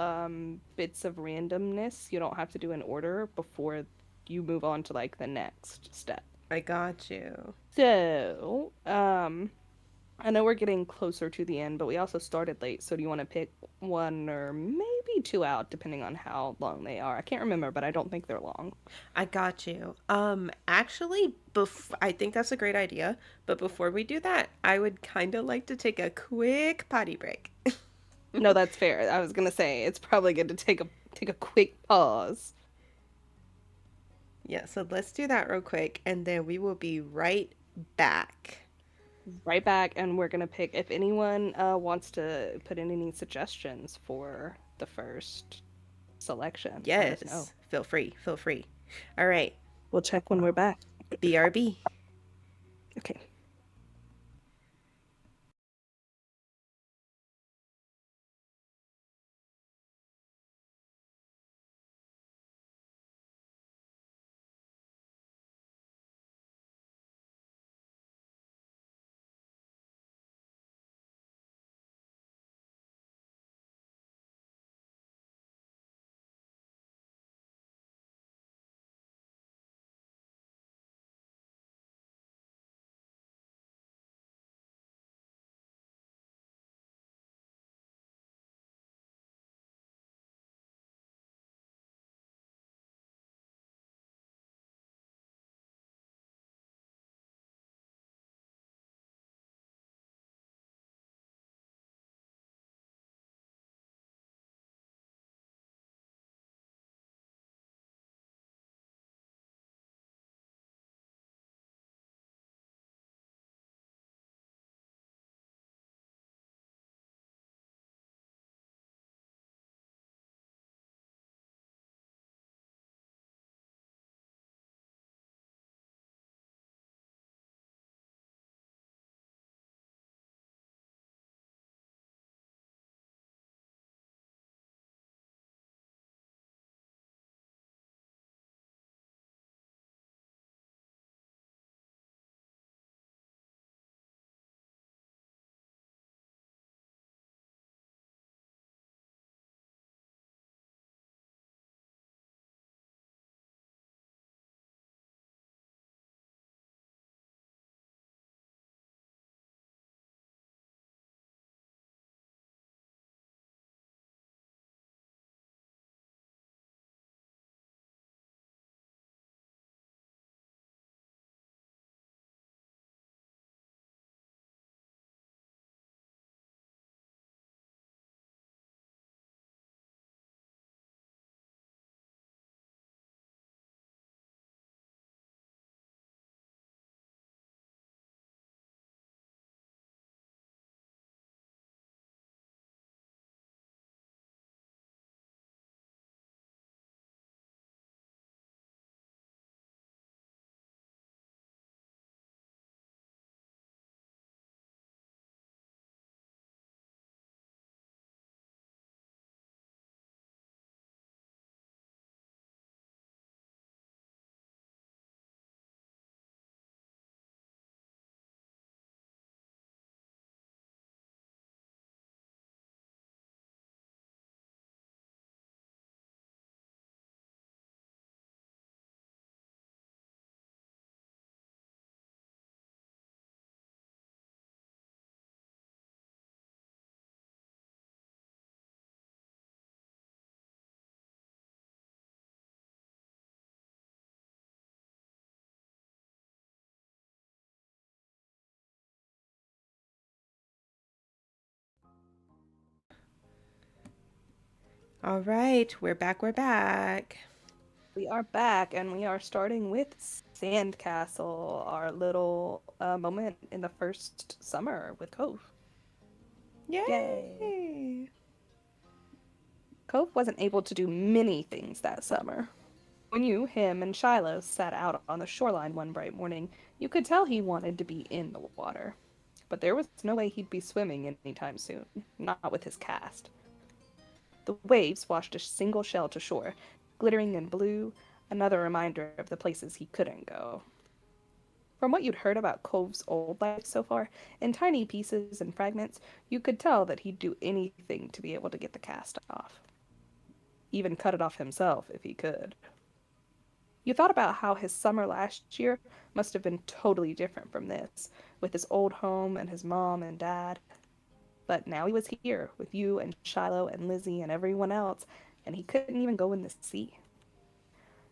bits of randomness. You don't have to do an order before you move on to like the next step. I got you. So, I know we're getting closer to the end, but we also started late. So do you want to pick one or maybe two out, depending on how long they are? I can't remember, but I don't think they're long. I got you. Actually, I think that's a great idea. But before we do that, I would kind of like to take a quick potty break. No, that's fair. I was gonna say it's probably good to take a quick pause. Yeah, so let's do that real quick, and then we will be right back. Right back, and we're gonna pick if anyone wants to put in any suggestions for the first selection. Let us know. Yes, feel free, feel free. All right, We'll check when we're back. BRB. Okay. All right, we're back. We're back. We are back, and we are starting with Sandcastle, our little moment in the first summer with Cove. Yay! Yay! Cove wasn't able to do many things that summer. When you, him, and Shiloh sat out on the shoreline one bright morning, you could tell he wanted to be in the water. But there was no way he'd be swimming anytime soon, not with his cast. The waves washed a single shell to shore, glittering in blue, another reminder of the places he couldn't go. From what you'd heard about Cove's old life so far, in tiny pieces and fragments, you could tell that he'd do anything to be able to get the cast off. Even cut it off himself if he could. You thought about how his summer last year must have been totally different from this, with his old home and his mom and dad. But now he was here, with you and Shiloh and Lizzie and everyone else, and he couldn't even go in the sea.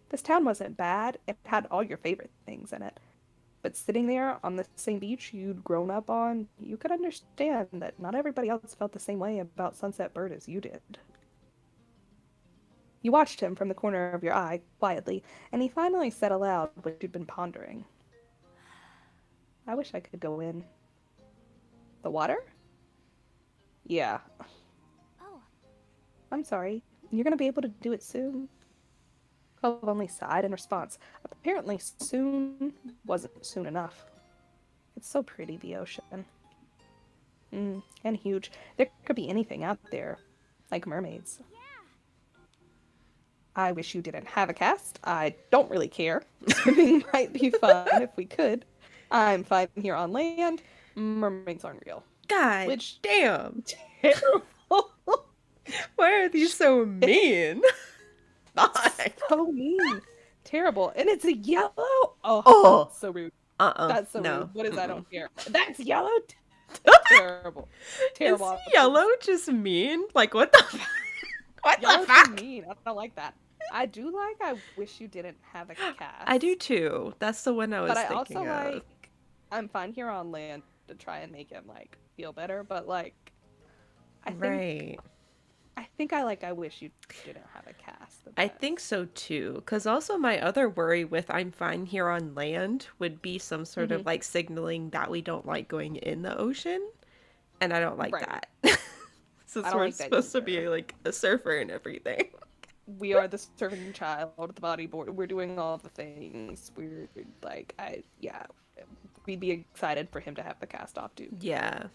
This town wasn't bad, it had all your favorite things in it. But sitting there on the same beach you'd grown up on, you could understand that not everybody else felt the same way about Sunset Bird as you did. You watched him from the corner of your eye, quietly, and he finally said aloud what you'd been pondering. I wish I could go in. The water? Yeah. Oh, I'm sorry. You're gonna be able to do it soon? Cove only sighed in response. Apparently, soon wasn't soon enough. It's so pretty, the ocean. And huge. There could be anything out there, like mermaids. I wish you didn't have a cast. I don't really care. Swimming might be fun if we could. I'm fine here on land. Mermaids aren't real. God Which, damn. terrible. Why are these so mean? God. So mean. Terrible. And it's a yellow. Oh, Oh. that's so rude. Uh-uh. That's so No. rude. What is I Mm-mm. don't care. That's yellow? Terrible. Is Terrible. options. yellow just mean? Like, what the fuck? What Yellow's the fuck? so mean. I don't like that. I do like I wish you didn't have a cast. I do too. That's the one I was But I thinking also of. like I'm fine here on land to try and make him like feel better, but like I think Right. I wish you didn't have a cast. The I best. think so too. Because also, my other worry with I'm fine here on land would be some sort of like signaling that we don't like going in the ocean. And I don't like Right. that. Since I don't we're like that supposed to either. be like a surfer and everything. We are the serving child, the bodyboard. We're doing all the things. We're like we'd be excited for him to have the cast off too. Yeah.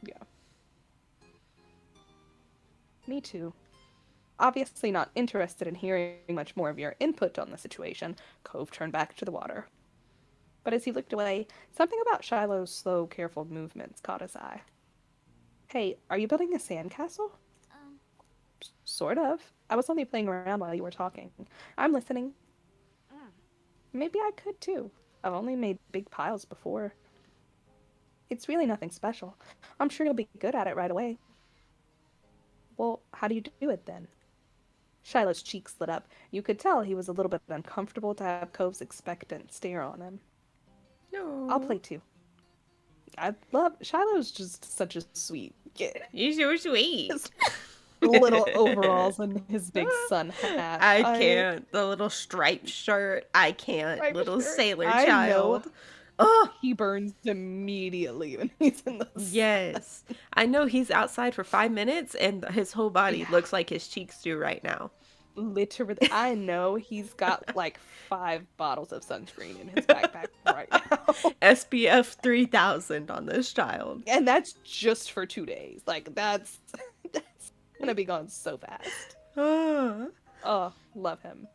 Yeah. Me too. Obviously not interested in hearing much more of your input on the situation, Cove turned back to the water. But as he looked away, something about Shiloh's slow, careful movements caught his eye. Hey, are you building a sandcastle? um, Sort of. I was only playing around while you were talking. I'm listening. mm. Maybe I could too. I've only made big piles before. It's really nothing special. I'm sure you'll be good at it right away. Well, how do you do it then? Shiloh's cheeks lit up. You could tell he was a little bit uncomfortable to have Cove's expectant stare on him. No. I'll play too. I love Shiloh's just such a sweet kid. You're so sweet. His little overalls and his big sun hat. I can't. The little striped shirt. I can't. Striped Little shirt. sailor I child. know. Oh, He burns immediately when he's in the sun. yes. I know he's outside for 5 minutes and his whole body Yeah. looks like his cheeks do right now. Literally, I know he's got like 5 bottles of sunscreen in his backpack right now. SPF 3000 on this child. And that's just for 2 days. Like that's gonna be gone so fast. Ah. Oh, love him.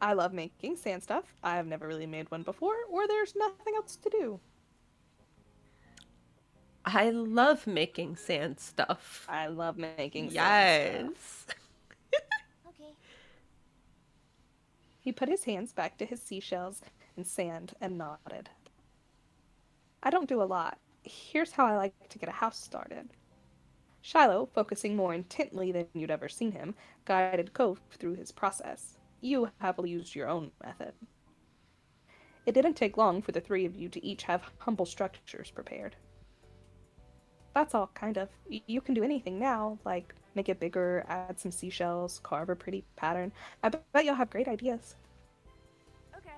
I love making sand stuff. I have never really made one before, or there's nothing else to do. I love making sand stuff. I love making sand stuff. Yes. Okay. He put his hands back to his seashells and sand and nodded. I don't do a lot. Here's how I like to get a house started. Shiloh, focusing more intently than you'd ever seen him, guided Cove through his process. You happily used your own method. It didn't take long for the 3 of you to each have humble structures prepared. that's all kind of. You can do anything now, like make it bigger, add some seashells, carve a pretty pattern. I bet you'll have great ideas. Okay.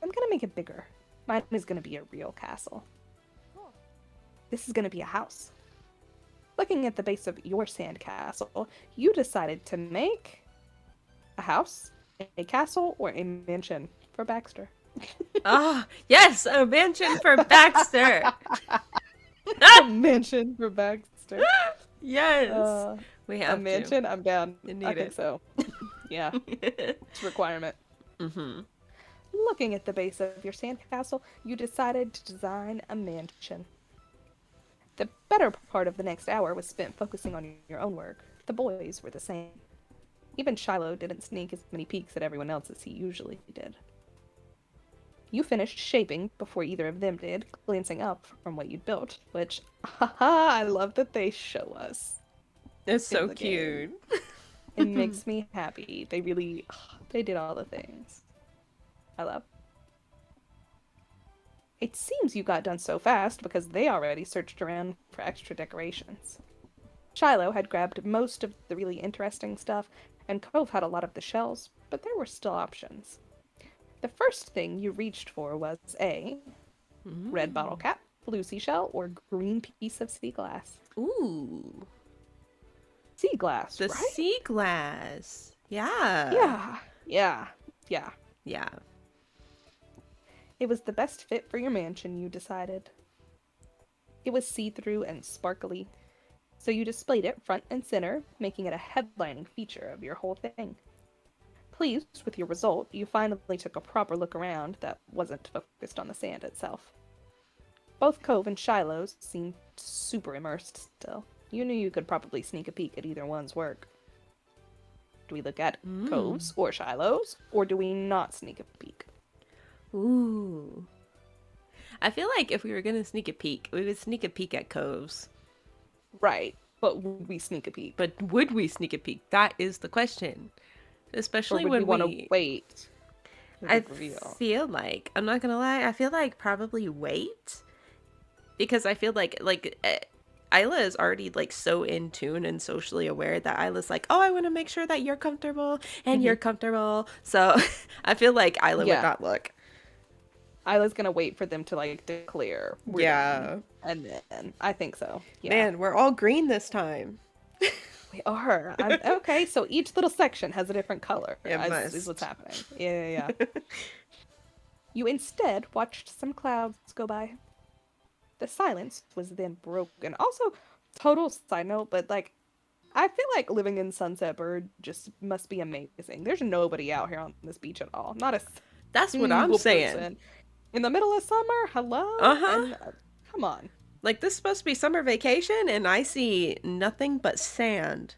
I'm gonna make it bigger. Mine is gonna be a real castle. Cool. This is gonna be a house. Looking at the base of your sand castle, you decided to make a house, a castle, or a mansion for Baxter. Ah, yes, a mansion for Baxter. A mansion for Baxter. Yes, Uh, we a have to. mansion? I'm down. You I need think it. so. Yeah, it's a requirement. Mm-hmm. Looking at the base of your sandcastle, you decided to design a mansion. The better part of the next hour was spent focusing on your own work. The boys were the same. Even Shiloh didn't sneak as many peeks at everyone else as he usually did. You finished shaping before either of them did, glancing up from what you'd built, which, haha, I love that they show us It's in so the game. cute. It makes me happy. They really, they did all the things I love. It seems you got done so fast because they already searched around for extra decorations. Shiloh had grabbed most of the really interesting stuff, and Cove had a lot of the shells, but there were still options. The first thing you reached for was a red bottle cap, blue seashell, or green piece of sea glass. Ooh, Sea glass, the right? sea glass. Yeah. Yeah. Yeah. It was the best fit for your mansion, you decided. It was see-through and sparkly, so you displayed it front and center, making it a headlining feature of your whole thing. Pleased with your result, you finally took a proper look around that wasn't focused on the sand itself. Both Cove and Shiloh's seemed super immersed still. You knew you could probably sneak a peek at either one's work. Do we look at Cove's or Shiloh's, or do we not sneak a peek? Ooh. I feel like if we were gonna sneak a peek, we would sneak a peek at Coves. Right, but would we sneak a peek? But would we sneak a peek? That is the question. Or Especially would we when want to wait for the I reveal? feel like, I'm not gonna lie, I feel like probably wait. Because I feel like Isla is already like so in tune and socially aware that Isla's like, oh, I want to make sure that you're comfortable and you're comfortable. So I feel like Isla would Yeah. not look. Isla's gonna wait for them to like declare we're done, and then I think so. Yeah, Man, we're all green this time. we are. Okay, so each little section has a different color. It Is must. what's happening. Yeah. You instead watched some clouds go by. The silence was then broken. Also, total side note, but like, I feel like living in Sunset Bird just must be amazing. There's nobody out here on this beach at all. Not a That's what I'm single saying. person. In the middle of summer, hello? Uh-huh. And, come on. Like, this is supposed to be summer vacation, and I see nothing but sand.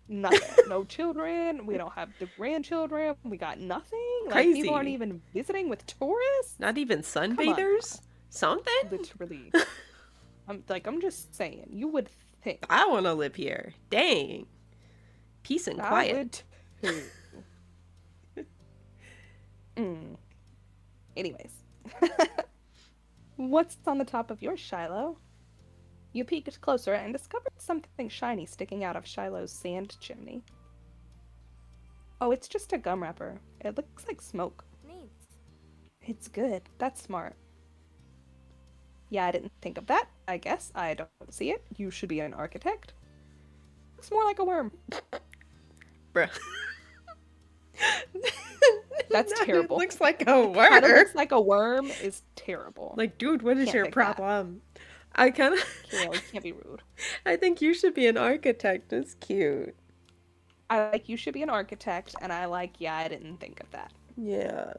Nothing. No children. We don't have the grandchildren. We got nothing. Like, people aren't Crazy. even visiting with tourists. Not even on, sunbathers? Something? Literally. I'm just saying. You would think. I want to live here. Dang. Peace and I quiet. would too. Anyways. What's on the top of yours, Shiloh? You peeked closer and discovered something shiny sticking out of Shiloh's sand chimney. Oh, it's just a gum wrapper. It looks like smoke. Neat. It's good. That's smart. Yeah, I didn't think of that. I guess I don't see it. You should be an architect. Looks more like a worm. Bruh. That's No, terrible. It looks like a Kind of worm. looks like a worm is terrible. Like, dude, what is Can't your pick that. problem? I kind of. You can't be rude. I think you should be an architect. It's cute. I like you should be an architect, and I like yeah, I didn't think of that. Yeah.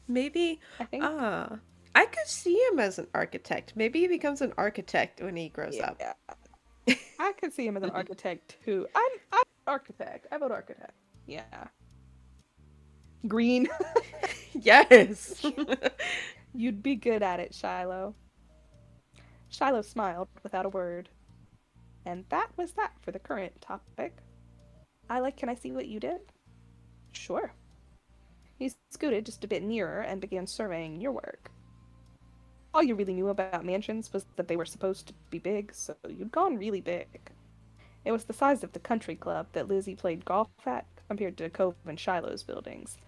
Maybe. I think I could see him as an architect. Maybe he becomes an architect when he grows up. yeah. I could see him as an architect too. I'm architect. I vote architect. Yeah. Green. Yes. You'd be good at it, Shiloh. Shiloh smiled without a word. And that was that for the current topic. Can I see what you did? Sure. He scooted just a bit nearer and began surveying your work. All you really knew about mansions was that they were supposed to be big, so you'd gone really big. It was the size of the country club that Lizzie played golf at compared to Cove and Shiloh's buildings.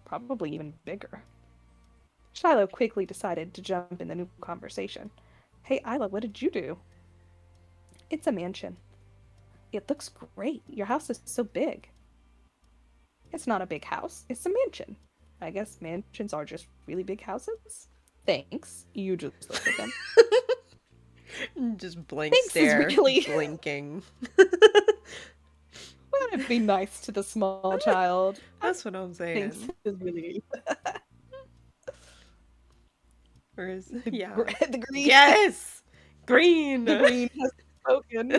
Probably even bigger. Shiloh quickly decided to jump in the new conversation. Hey, Isla, what did you do? It's a mansion. It looks great. Your house is so big. It's not a big house, it's a mansion. I guess mansions are just really big houses? Thanks. You just look at them. Just blank Thanks is stare, really. blinking. Want to be nice to the small child. That's what I'm Thanks saying. is really. Or is The, yeah. the green. Yes! Green! The green has spoken.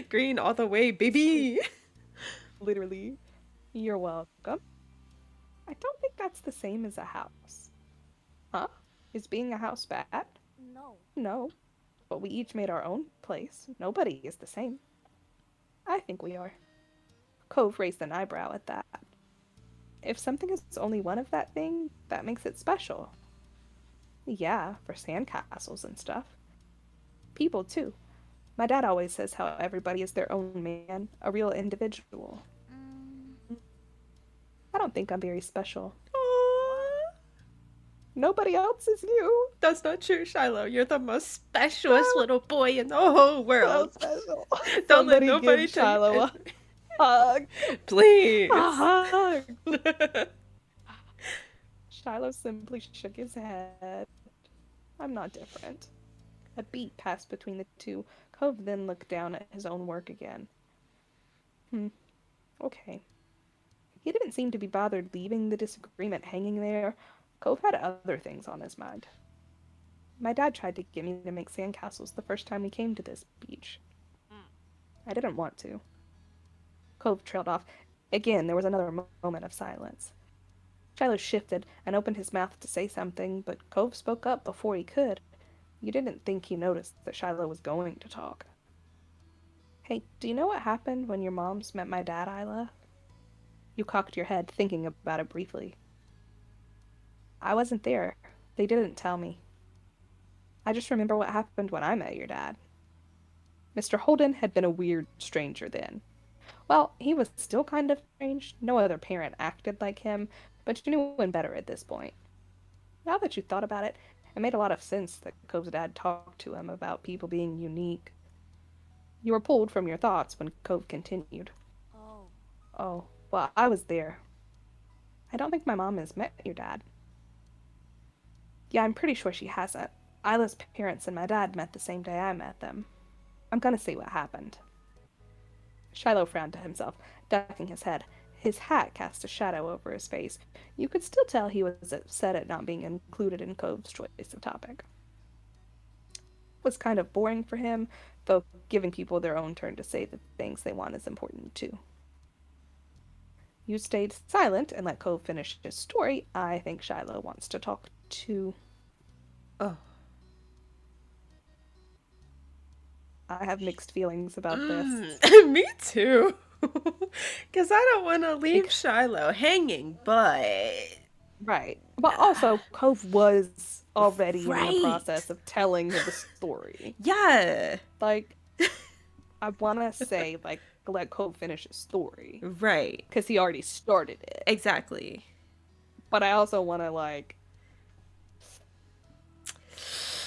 Green all the way, baby! Literally. You're welcome. I don't think that's the same as a house. Huh? Is being a house bad? No. No. But we each made our own place. Nobody is the same. I think we are. Cove raised an eyebrow at that. If something is only one of that thing, that makes it special. Yeah, for sandcastles and stuff. People, too. My dad always says how everybody is their own man, a real individual. Mm, I don't think I'm very special. Aw. Nobody else is you. That's not true, Shiloh. You're the most specialest So, little boy in the whole so world. special. Don't let Somebody nobody give tell you Shiloh a anything. hug. A Please. hug. Shiloh simply shook his head. I'm not different. A beat passed between the two. Cove then looked down at his own work again. Hmm, okay. He didn't seem to be bothered leaving the disagreement hanging there. Cove had other things on his mind. My dad tried to get me to make sandcastles the first time we came to this beach. I didn't want to. Cove trailed off. Again, there was another moment of silence. Shiloh shifted and opened his mouth to say something, but Cove spoke up before he could. You didn't think he noticed that Shiloh was going to talk. Hey, do you know what happened when your moms met my dad, Isla? You cocked your head, thinking about it briefly. I wasn't there. They didn't tell me. I just remember what happened when I met your dad. Mr. Holden had been a weird stranger then. Well, he was still kind of strange. No other parent acted like him, but you knew him better at this point. Now that you thought about it, it made a lot of sense that Cove's dad talked to him about people being unique. You were pulled from your thoughts when Cove continued. oh. Oh, well, I was there. I don't think my mom has met your dad. Yeah, I'm pretty sure she hasn't. Isla's parents and my dad met the same day I met them. I'm gonna say what happened. Shiloh frowned to himself, ducking his head. His hat cast a shadow over his face. You could still tell he was upset at not being included in Cove's choice of topic. It was kind of boring for him, though giving people their own turn to say the things they want is important too. You stayed silent and let Cove finish his story. I think Shiloh wants to talk too. Oh. I have mixed feelings about this. Me too. Because I don't want to leave Because, Shiloh hanging, but. right. But also, Cove was already in the Right. process of telling the story. Yeah. Like, I want to say, like, let Cove finish his story. Right. Because he already started it. Exactly. But I also want to, like.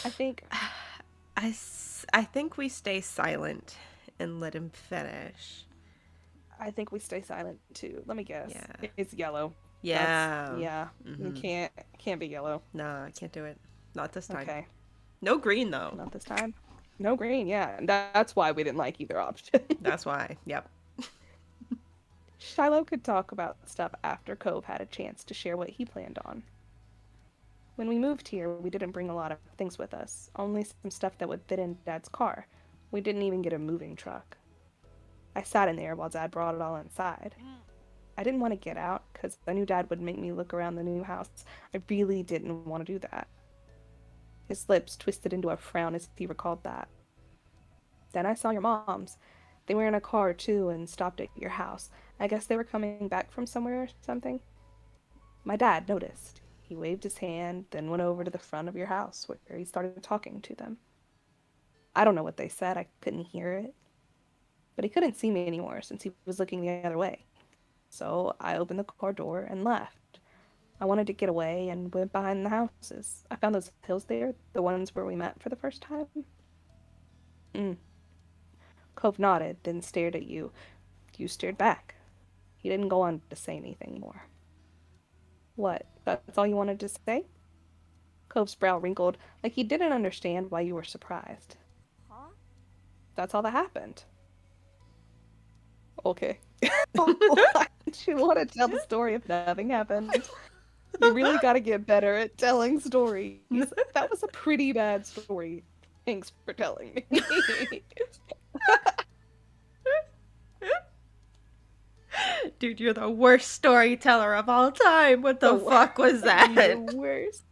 I think. I think we stay silent and let him finish. I think we stay silent too. Let me guess. Yeah. It's yellow. Yeah. Yeah. You Mhm. can't be yellow. No, I can't do it. Not this time. Okay. No green though. Not this time. No green, yeah. And that's why we didn't like either option. That's why. Yep. Shiloh could talk about stuff after Cove had a chance to share what he planned on. When we moved here, we didn't bring a lot of things with us, only some stuff that would fit in Dad's car. We didn't even get a moving truck. I sat in there while Dad brought it all inside. I didn't want to get out because I knew Dad would make me look around the new house. I really didn't want to do that. His lips twisted into a frown as he recalled that. Then I saw your moms. They were in a car too and stopped at your house. I guess they were coming back from somewhere or something. My dad noticed. He waved his hand, then went over to the front of your house where he started talking to them. I don't know what they said, I couldn't hear it, but he couldn't see me anymore since he was looking the other way. So I opened the car door and left. I wanted to get away and went behind the houses. I found those hills there, the ones where we met for the first time. Mm. Cove nodded, then stared at you. You stared back. He didn't go on to say anything more. What? That's all you wanted to say? Cove's brow wrinkled, like he didn't understand why you were surprised. Huh? That's all that happened. Okay. Why don't you want to tell the story if nothing happened? You really got to get better at telling stories. That was a pretty bad story. Thanks for telling me. Dude, you're the worst storyteller of all time. What the The fuck was that? The worst.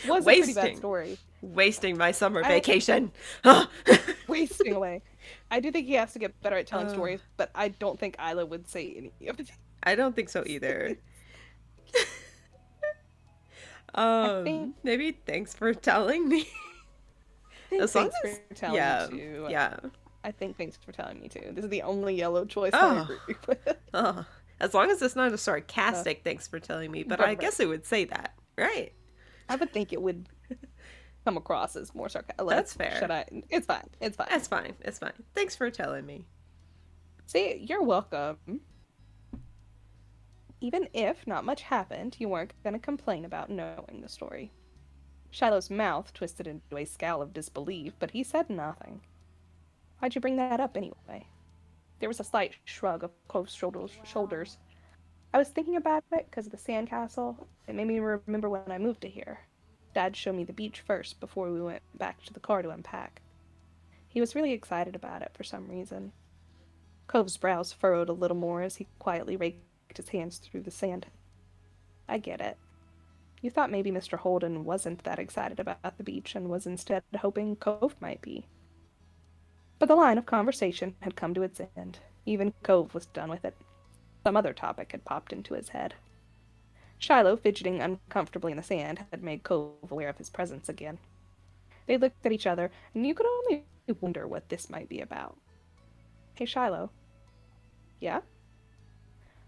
Was a pretty bad Wasting. story. Wasting my summer I- vacation. Wasting away. I do think he has to get better at telling Uh. stories, but I don't think Isla would say any of it. I don't think so either. think- Maybe thanks for telling me. As long Thanks as for telling yeah, me too. yeah. I think thanks for telling me too. This is the only yellow choice Oh. I agree with. As long as it's not a sarcastic thanks for telling me, but I Right. guess it would say that, right? I would think it would come across as more sarcastic. That's fair. Should I? It's fine. It's fine. That's fine. It's fine. Thanks for telling me. See, you're welcome. Even if not much happened, you weren't going to complain about knowing the story. Shiloh's mouth twisted into a scowl of disbelief, but he said nothing. Why'd you bring that up anyway? There was a slight shrug of Cove's shoulders. I was thinking about it because of the sandcastle. It made me remember when I moved to here. Dad showed me the beach first before we went back to the car to unpack. He was really excited about it for some reason. Cove's brows furrowed a little more as he quietly raked his hands through the sand. I get it. You thought maybe Mr. Holden wasn't that excited about the beach and was instead hoping Cove might be. But the line of conversation had come to its end. Even Cove was done with it. Some other topic had popped into his head. Shiloh, fidgeting uncomfortably in the sand, had made Cove aware of his presence again. They looked at each other, and you could only wonder what this might be about. Hey, Shiloh. Yeah?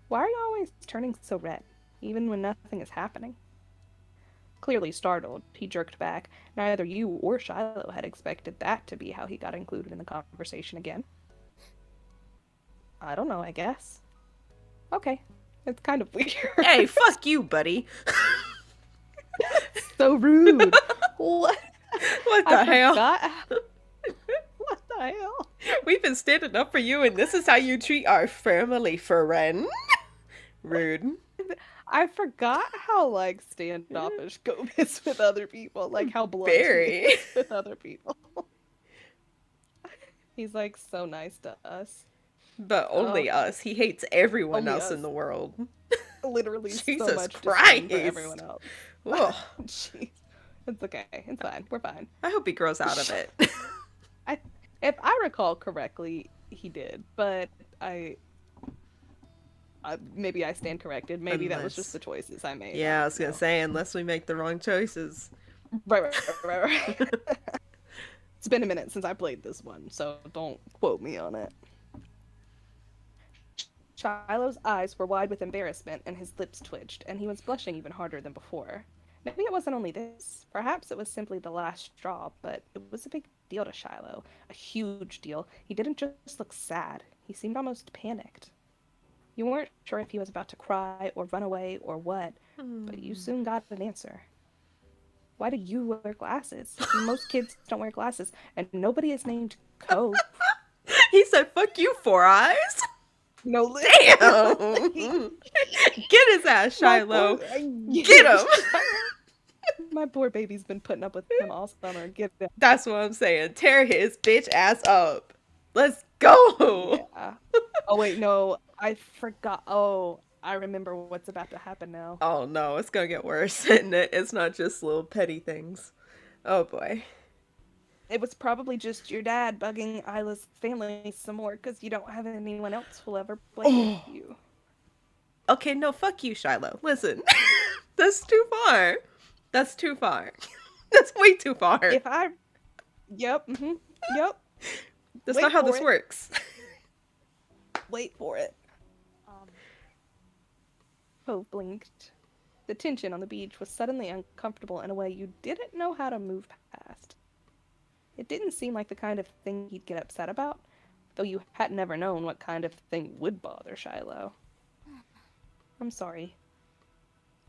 Why are you always turning so red, even when nothing is happening? Clearly startled, he jerked back. Neither you or Shiloh had expected that to be how he got included in the conversation again. I don't know, I guess. Okay, it's kind of weird. Hey, fuck you, buddy. So rude. What? What the hell? What the hell? We've been standing up for you, and this is how you treat our family friend. Rude. I forgot how like standoffish Gobe is with other people, like how blunt Very. he is with other people. He's like so nice to us. But only us. He hates everyone Only else us. in the world. Literally so Jesus much Christ. disdain for everyone else. Ugh. Jeez. It's okay. It's fine. We're fine. I hope he grows out of it. If I recall correctly, he did, but maybe I stand corrected. Maybe that was just the choices I made. Yeah, I was gonna So. say, unless we make the wrong choices. Right. It's been a minute since I played this one, so don't quote me on it. Shiloh's eyes were wide with embarrassment, and his lips twitched, and he was blushing even harder than before. Maybe it wasn't only this. Perhaps it was simply the last straw, but it was a big deal to Shiloh. A huge deal. He didn't just look sad. He seemed almost panicked. You weren't sure if he was about to cry or run away or what, but you soon got an answer. Why do you wear glasses? Most kids don't wear glasses, and nobody is named Cove. He said, fuck you, Four Eyes. No, Damn. Get his ass, Shiloh. Get him. My poor baby's been putting up with him all summer. Get him. That's what I'm saying. Tear his bitch ass up. Let's go. Yeah. Oh, wait, no. I forgot. Oh, I remember what's about to happen now. Oh no, it's gonna get worse, isn't it? It's not just little petty things. Oh boy. It was probably just your dad bugging Isla's family some more because you don't have anyone else who'll ever blame you. Okay, no, fuck you, Shiloh. Listen. That's too far. That's too far. That's way too far. If I, yep, yep. That's not Wait how for this it. works. Wait for it. Um, Cove blinked. The tension on the beach was suddenly uncomfortable in a way you didn't know how to move past. It didn't seem like the kind of thing he'd get upset about, though you had never known what kind of thing would bother Shiloh. I'm sorry.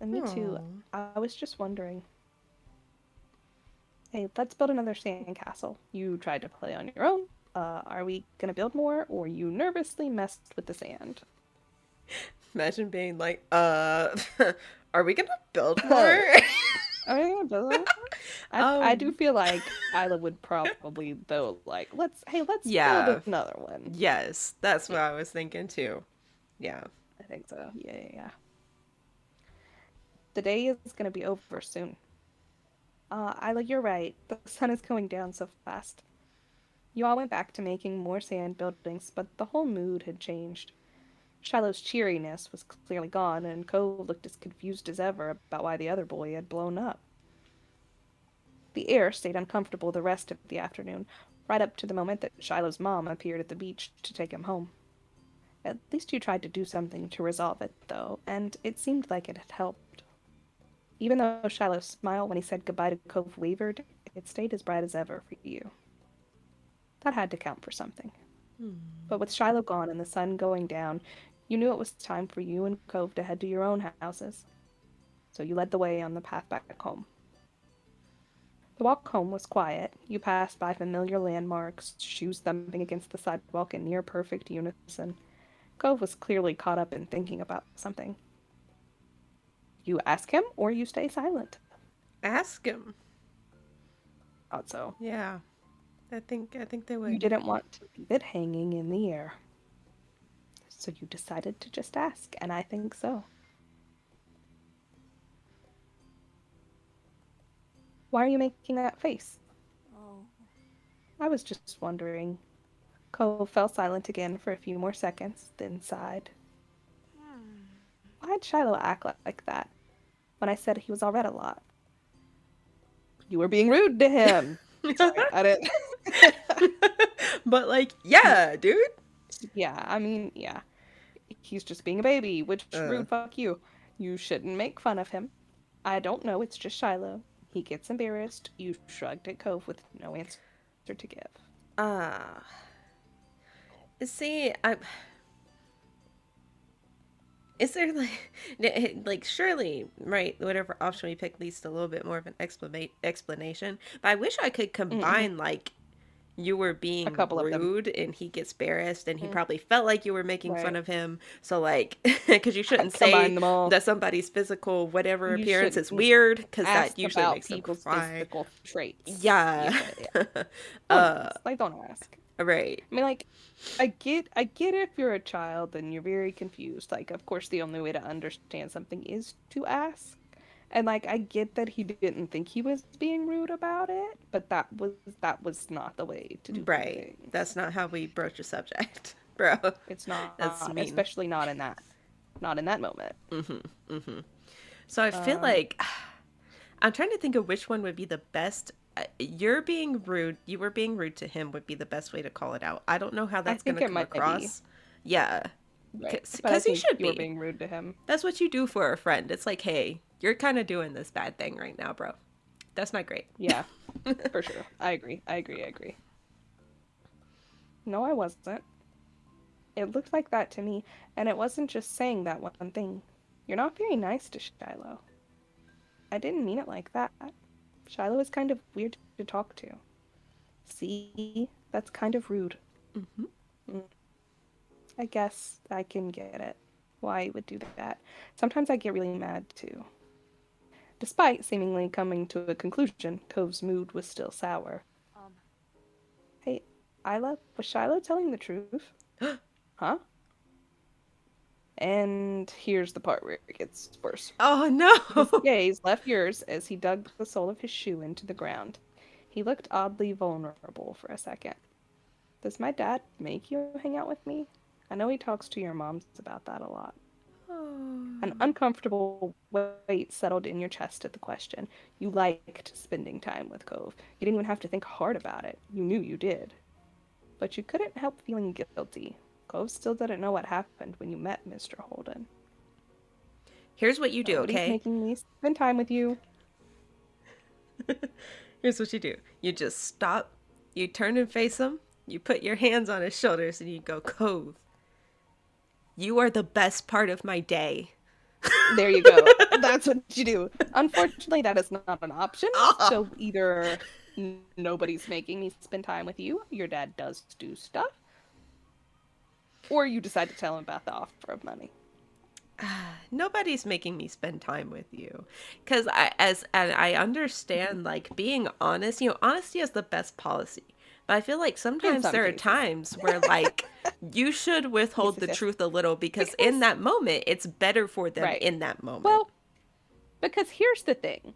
And me too. Oh. I was just wondering. Hey, let's build another sandcastle. You tried to play on your own. Are we gonna build more, or you nervously messed with the sand? Imagine being like, are we gonna build more? Are we gonna build more? I do um, feel like Isla would probably though like let's build yeah, another one. yes, that's Yeah, what I was thinking too. Yeah. I think so. Yeah. The day is gonna be over soon. Isla, you're right. The sun is going down so fast. You all went back to making more sand buildings, but the whole mood had changed. Shiloh's cheeriness was clearly gone, and Cove looked as confused as ever about why the other boy had blown up. The air stayed uncomfortable the rest of the afternoon, right up to the moment that Shiloh's mom appeared at the beach to take him home. At least you tried to do something to resolve it, though, and it seemed like it had helped. Even though Shiloh's smile when he said goodbye to Cove wavered, it stayed as bright as ever for you. That had to count for something. But with Shiloh gone and the sun going down, you knew it was time for you and Cove to head to your own houses. So you led the way on the path back home. The walk home was quiet. You passed by familiar landmarks, shoes thumping against the sidewalk in near perfect unison. Cove was clearly caught up in thinking about something. You ask him, or you stay silent. Ask him. Thought so. Yeah. I think they You would. didn't want to leave it hanging in the air. So you decided to just ask, and I think so. Why are you making that face? oh, I was just wondering. Cole fell silent again for a few more seconds, then sighed. hmm. Why'd Shiloh act like that when I said he was all red a lot? You were being rude to him. Sorry, I didn't. But like, yeah, dude. Yeah, I mean, yeah. He's just being a baby, which Uh, rude fuck you. You shouldn't make fun of him. I don't know, it's just Shiloh. He gets embarrassed. You shrugged at Cove with no answer to give. ah. See, I is there like like surely right whatever option we pick leads to a little bit more of an explanation. But I wish I could Mm-hmm. combine like you were A being couple of them. rude and he gets embarrassed and he Mm, probably felt like you were making fun right. of him. So like because you shouldn't Combine say them all. that somebody's physical whatever You appearance is shouldn't weird because that ask usually about makes them people's cry. physical traits. Yeah. Yeah. Don't uh ask. Like, don't ask. right. I mean, like, I get if you're a child and you're very confused. Like, of course, the only way to understand something is to ask. And like, I get that he didn't think he was being rude about it, but that was not the way to do Right. things. That's not how we broach a subject, bro. It's That's not, mean. especially not in that moment. So I feel Um, like I'm trying to think of which one would be the best. You're being rude. You were being rude to him would be the best way to call it out. I don't know how I that's think gonna it come might be across. Yeah, right, but I because he think should you were be. being rude to him. That's what you do for a friend. It's like, hey, you're kind of doing this bad thing right now, bro. That's not great. Yeah, for sure. I agree. No, I wasn't. It looked like that to me, and it wasn't just saying that one thing. You're not very nice to Shiloh. I didn't mean it like that. Shiloh is kind of weird to talk to. See, that's kind of rude. Hmm. Mm, I guess I can get it. Why he would do that. Sometimes I get really mad too. Despite seemingly coming to a conclusion, Cove's mood was still sour. Um, Hey, Isla, was Shiloh telling the truth? Huh? And here's the part where it gets worse. Oh His no. gaze left yours as he dug the sole of his shoe into the ground. He looked oddly vulnerable for a second. Does my dad make you hang out with me? I know he talks to your moms about that a lot. An uncomfortable weight settled in your chest at the question. You liked spending time with Cove. You didn't even have to think hard about it. You knew you did. But you couldn't help feeling guilty. Cove still didn't know what happened when you met Mr. Holden. Here's what you do, Nobody's okay? making me spend time with you. Here's what you do. You just stop, you turn and face him, you put your hands on his shoulders, and you go, Cove, you are the best part of my day. There you go. That's what you do. Unfortunately, that is not an option. Oh. So either nobody's making me spend time with you, your dad does do stuff, or you decide to tell him about the offer of money. Nobody's making me spend time with you, because I understand, like, being honest, honesty is the best policy, but I feel like In sometimes some there are cases. times where, like, you should withhold Yes, the yes, yes. truth a little, because in Because, that moment it's better for them right. in that moment. Well, because here's the thing.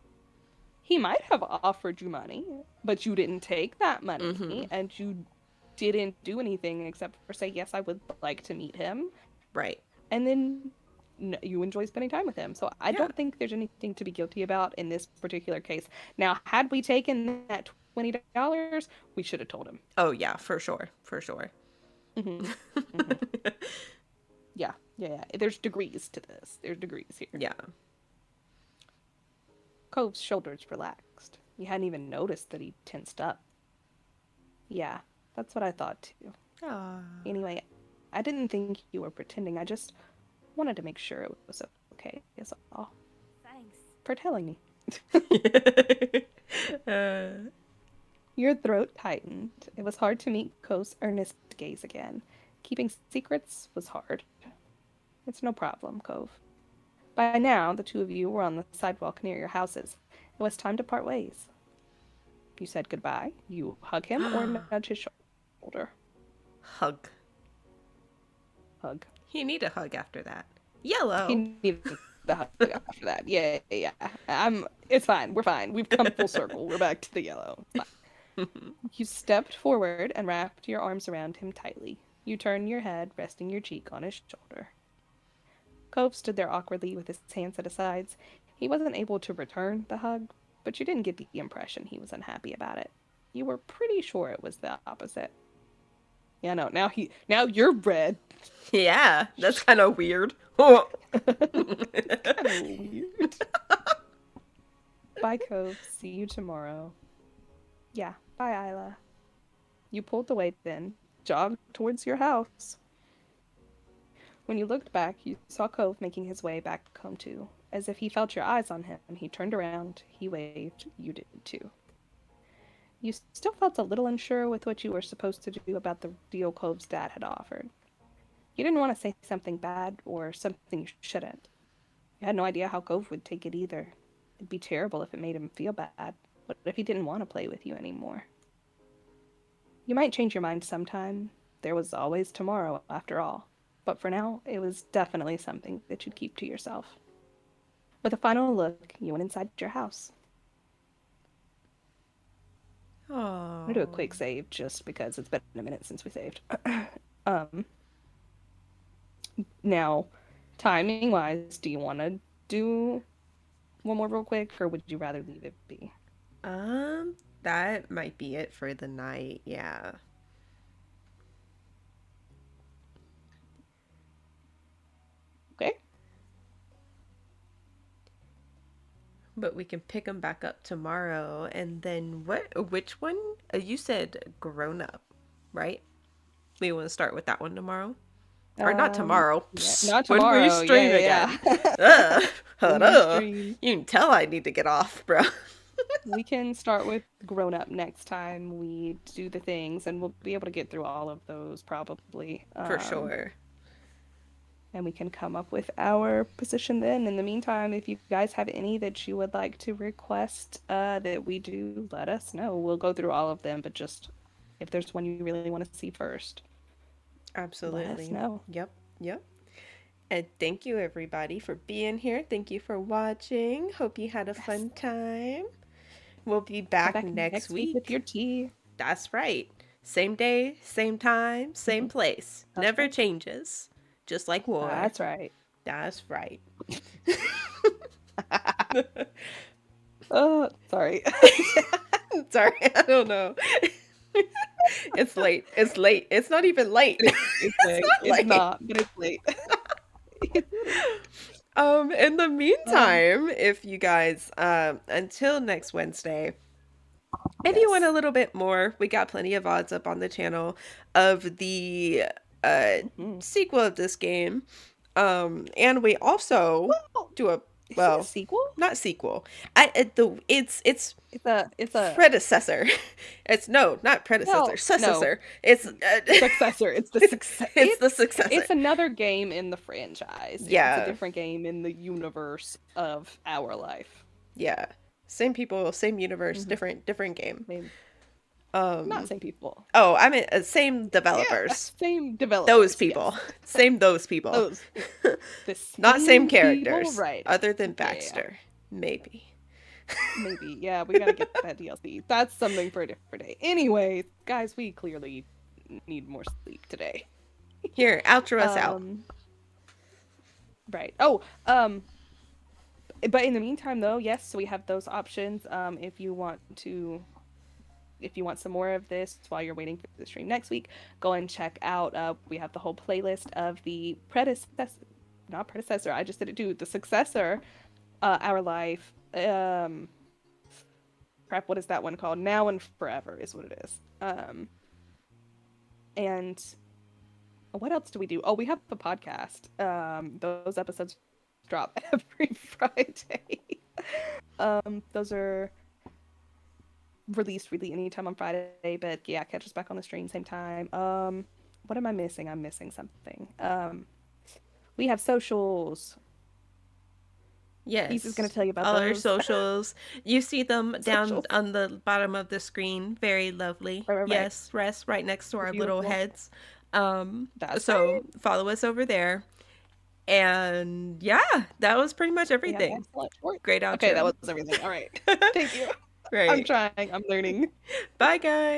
He might have offered you money, but you didn't take that Mm-hmm. money and you didn't do anything except for say, yes, I would like to meet him. Right. And then you enjoy spending time with him. So I Yeah. don't think there's anything to be guilty about in this particular case. Now, had we taken that $20, we should have told him. Oh yeah, for sure, for sure. Mm-hmm. Mm-hmm. Yeah, yeah, yeah. There's degrees to this. There's degrees here. Yeah. Cove's shoulders relaxed. You hadn't even noticed that he tensed up. Yeah, that's what I thought too. Aw. Anyway, I didn't think you were pretending. I just wanted to make sure it was okay, is all. Thanks. For telling me. uh, Your throat tightened. It was hard to meet Co's earnest gaze again. Keeping secrets was hard. It's no problem, Cove. By now, the two of you were on the sidewalk near your houses. It was time to part ways. You said goodbye. You hug him or nudge his shoulder. hug. Hug. You need a hug after that. He Yellow. needed the hug after that. Yeah, yeah. It's fine. We're fine. We've come full circle. We're back to the yellow. It's fine. You stepped forward and wrapped your arms around him tightly. You turned your head, resting your cheek on his shoulder. Cove stood there awkwardly with his hands at his sides. He wasn't able to return the hug, but you didn't get the impression he was unhappy about it. You were pretty sure it was the opposite. Yeah, no, now you're red. Yeah, that's kind of weird. Oh. Kind of weird. Bye, Cove. See you tomorrow. Yeah, bye, Isla. You pulled away then, jogged towards your house. When you looked back, you saw Cove making his way back home too. As if he felt your eyes on him, he turned around, he waved, you did too. You still felt a little unsure with what you were supposed to do about the deal Cove's dad had offered. You didn't want to say something bad or something you shouldn't. You had no idea how Cove would take it either. It'd be terrible if it made him feel bad. What if he didn't want to play with you anymore? You might change your mind sometime. There was always tomorrow, after all. But for now, it was definitely something that you'd keep to yourself. With a final look, you went inside your house. I'm gonna do a Oh. quick save just because it's been a minute since we saved. um, Now, timing wise, do you want to do one more real quick, or would you rather leave it be? That might be it for the night. Yeah. Okay. But we can pick them back up tomorrow. And then which one? You said grown up, right? We want to start with that one tomorrow? Or not tomorrow. Yeah, Psst, not when we tomorrow. stream Yeah, again. yeah. Ugh. When we Hello. stream. You can tell I need to get off, bro. We can start with grown up next time we do the things, and we'll be able to get through all of those probably. For sure. And we can come up with our position then. In the meantime, if you guys have any that you would like to request that we do, let us know. We'll go through all of them, but just if there's one you really want to see first, let us Absolutely. know. Yep. Yep. And thank you, everybody, for being here. Thank you for watching. Hope you had a Yes. fun time. We'll be Come back back next week with week. your tea. That's right. Same day, same time, same place. That's Never right. changes. Just like war. That's right. That's right. Oh, sorry. Sorry, I don't know. It's late. It's late. It's not even late. It's It's late. not It's late. not, but it's late. In the Um, meantime, if you guys, until next Wednesday, if you want a yes. little bit more, we got plenty of odds up on the channel of the uh Mhm. sequel of this game. And we also Well, do a, is it a well, sequel? not sequel. It's It's a predecessor. It's no, not predecessor, no successor. It's successor. It's the success. it's the successor. It's another game in the franchise. It's a Yeah. different game in the universe of our life. Yeah. Same people, same universe, Hmm. different game. Maybe not Um same people. oh, I mean same Yeah, developers. same Those developers. people. Yes, Same those people. those the Not same same people characters writing. other than Yeah, Baxter. Maybe. maybe. Yeah, we gotta get that DLC. That's something for a different day. Anyways, guys, we clearly need more sleep today. Here, outro us out. Um, right. Oh, but in the meantime, though, yes, so we have those options. If you want some more of this while you're waiting for the stream next week, go and check out. We have the whole playlist of the not predecessor. I just did it too. The successor, Our Life. Crap. What is that one called? Now and Forever is what it is. And what else do we do? Oh, we have a podcast. Those episodes drop every Friday. Those are released really anytime on Friday, but yeah, catch us back on the stream same time. What am I missing? I'm missing something. We have socials. He's Yes. just gonna tell you about All our those socials. You see them down socials. on the bottom of the screen. Very lovely. Right. Yes, rest right next to our little Beautiful. heads. That's right. So follow us over there. And yeah, that was pretty much We have everything. excellent work. Great Okay, that outro. was everything. All right. Thank you. I'm Right. trying. I'm learning. Bye, guys.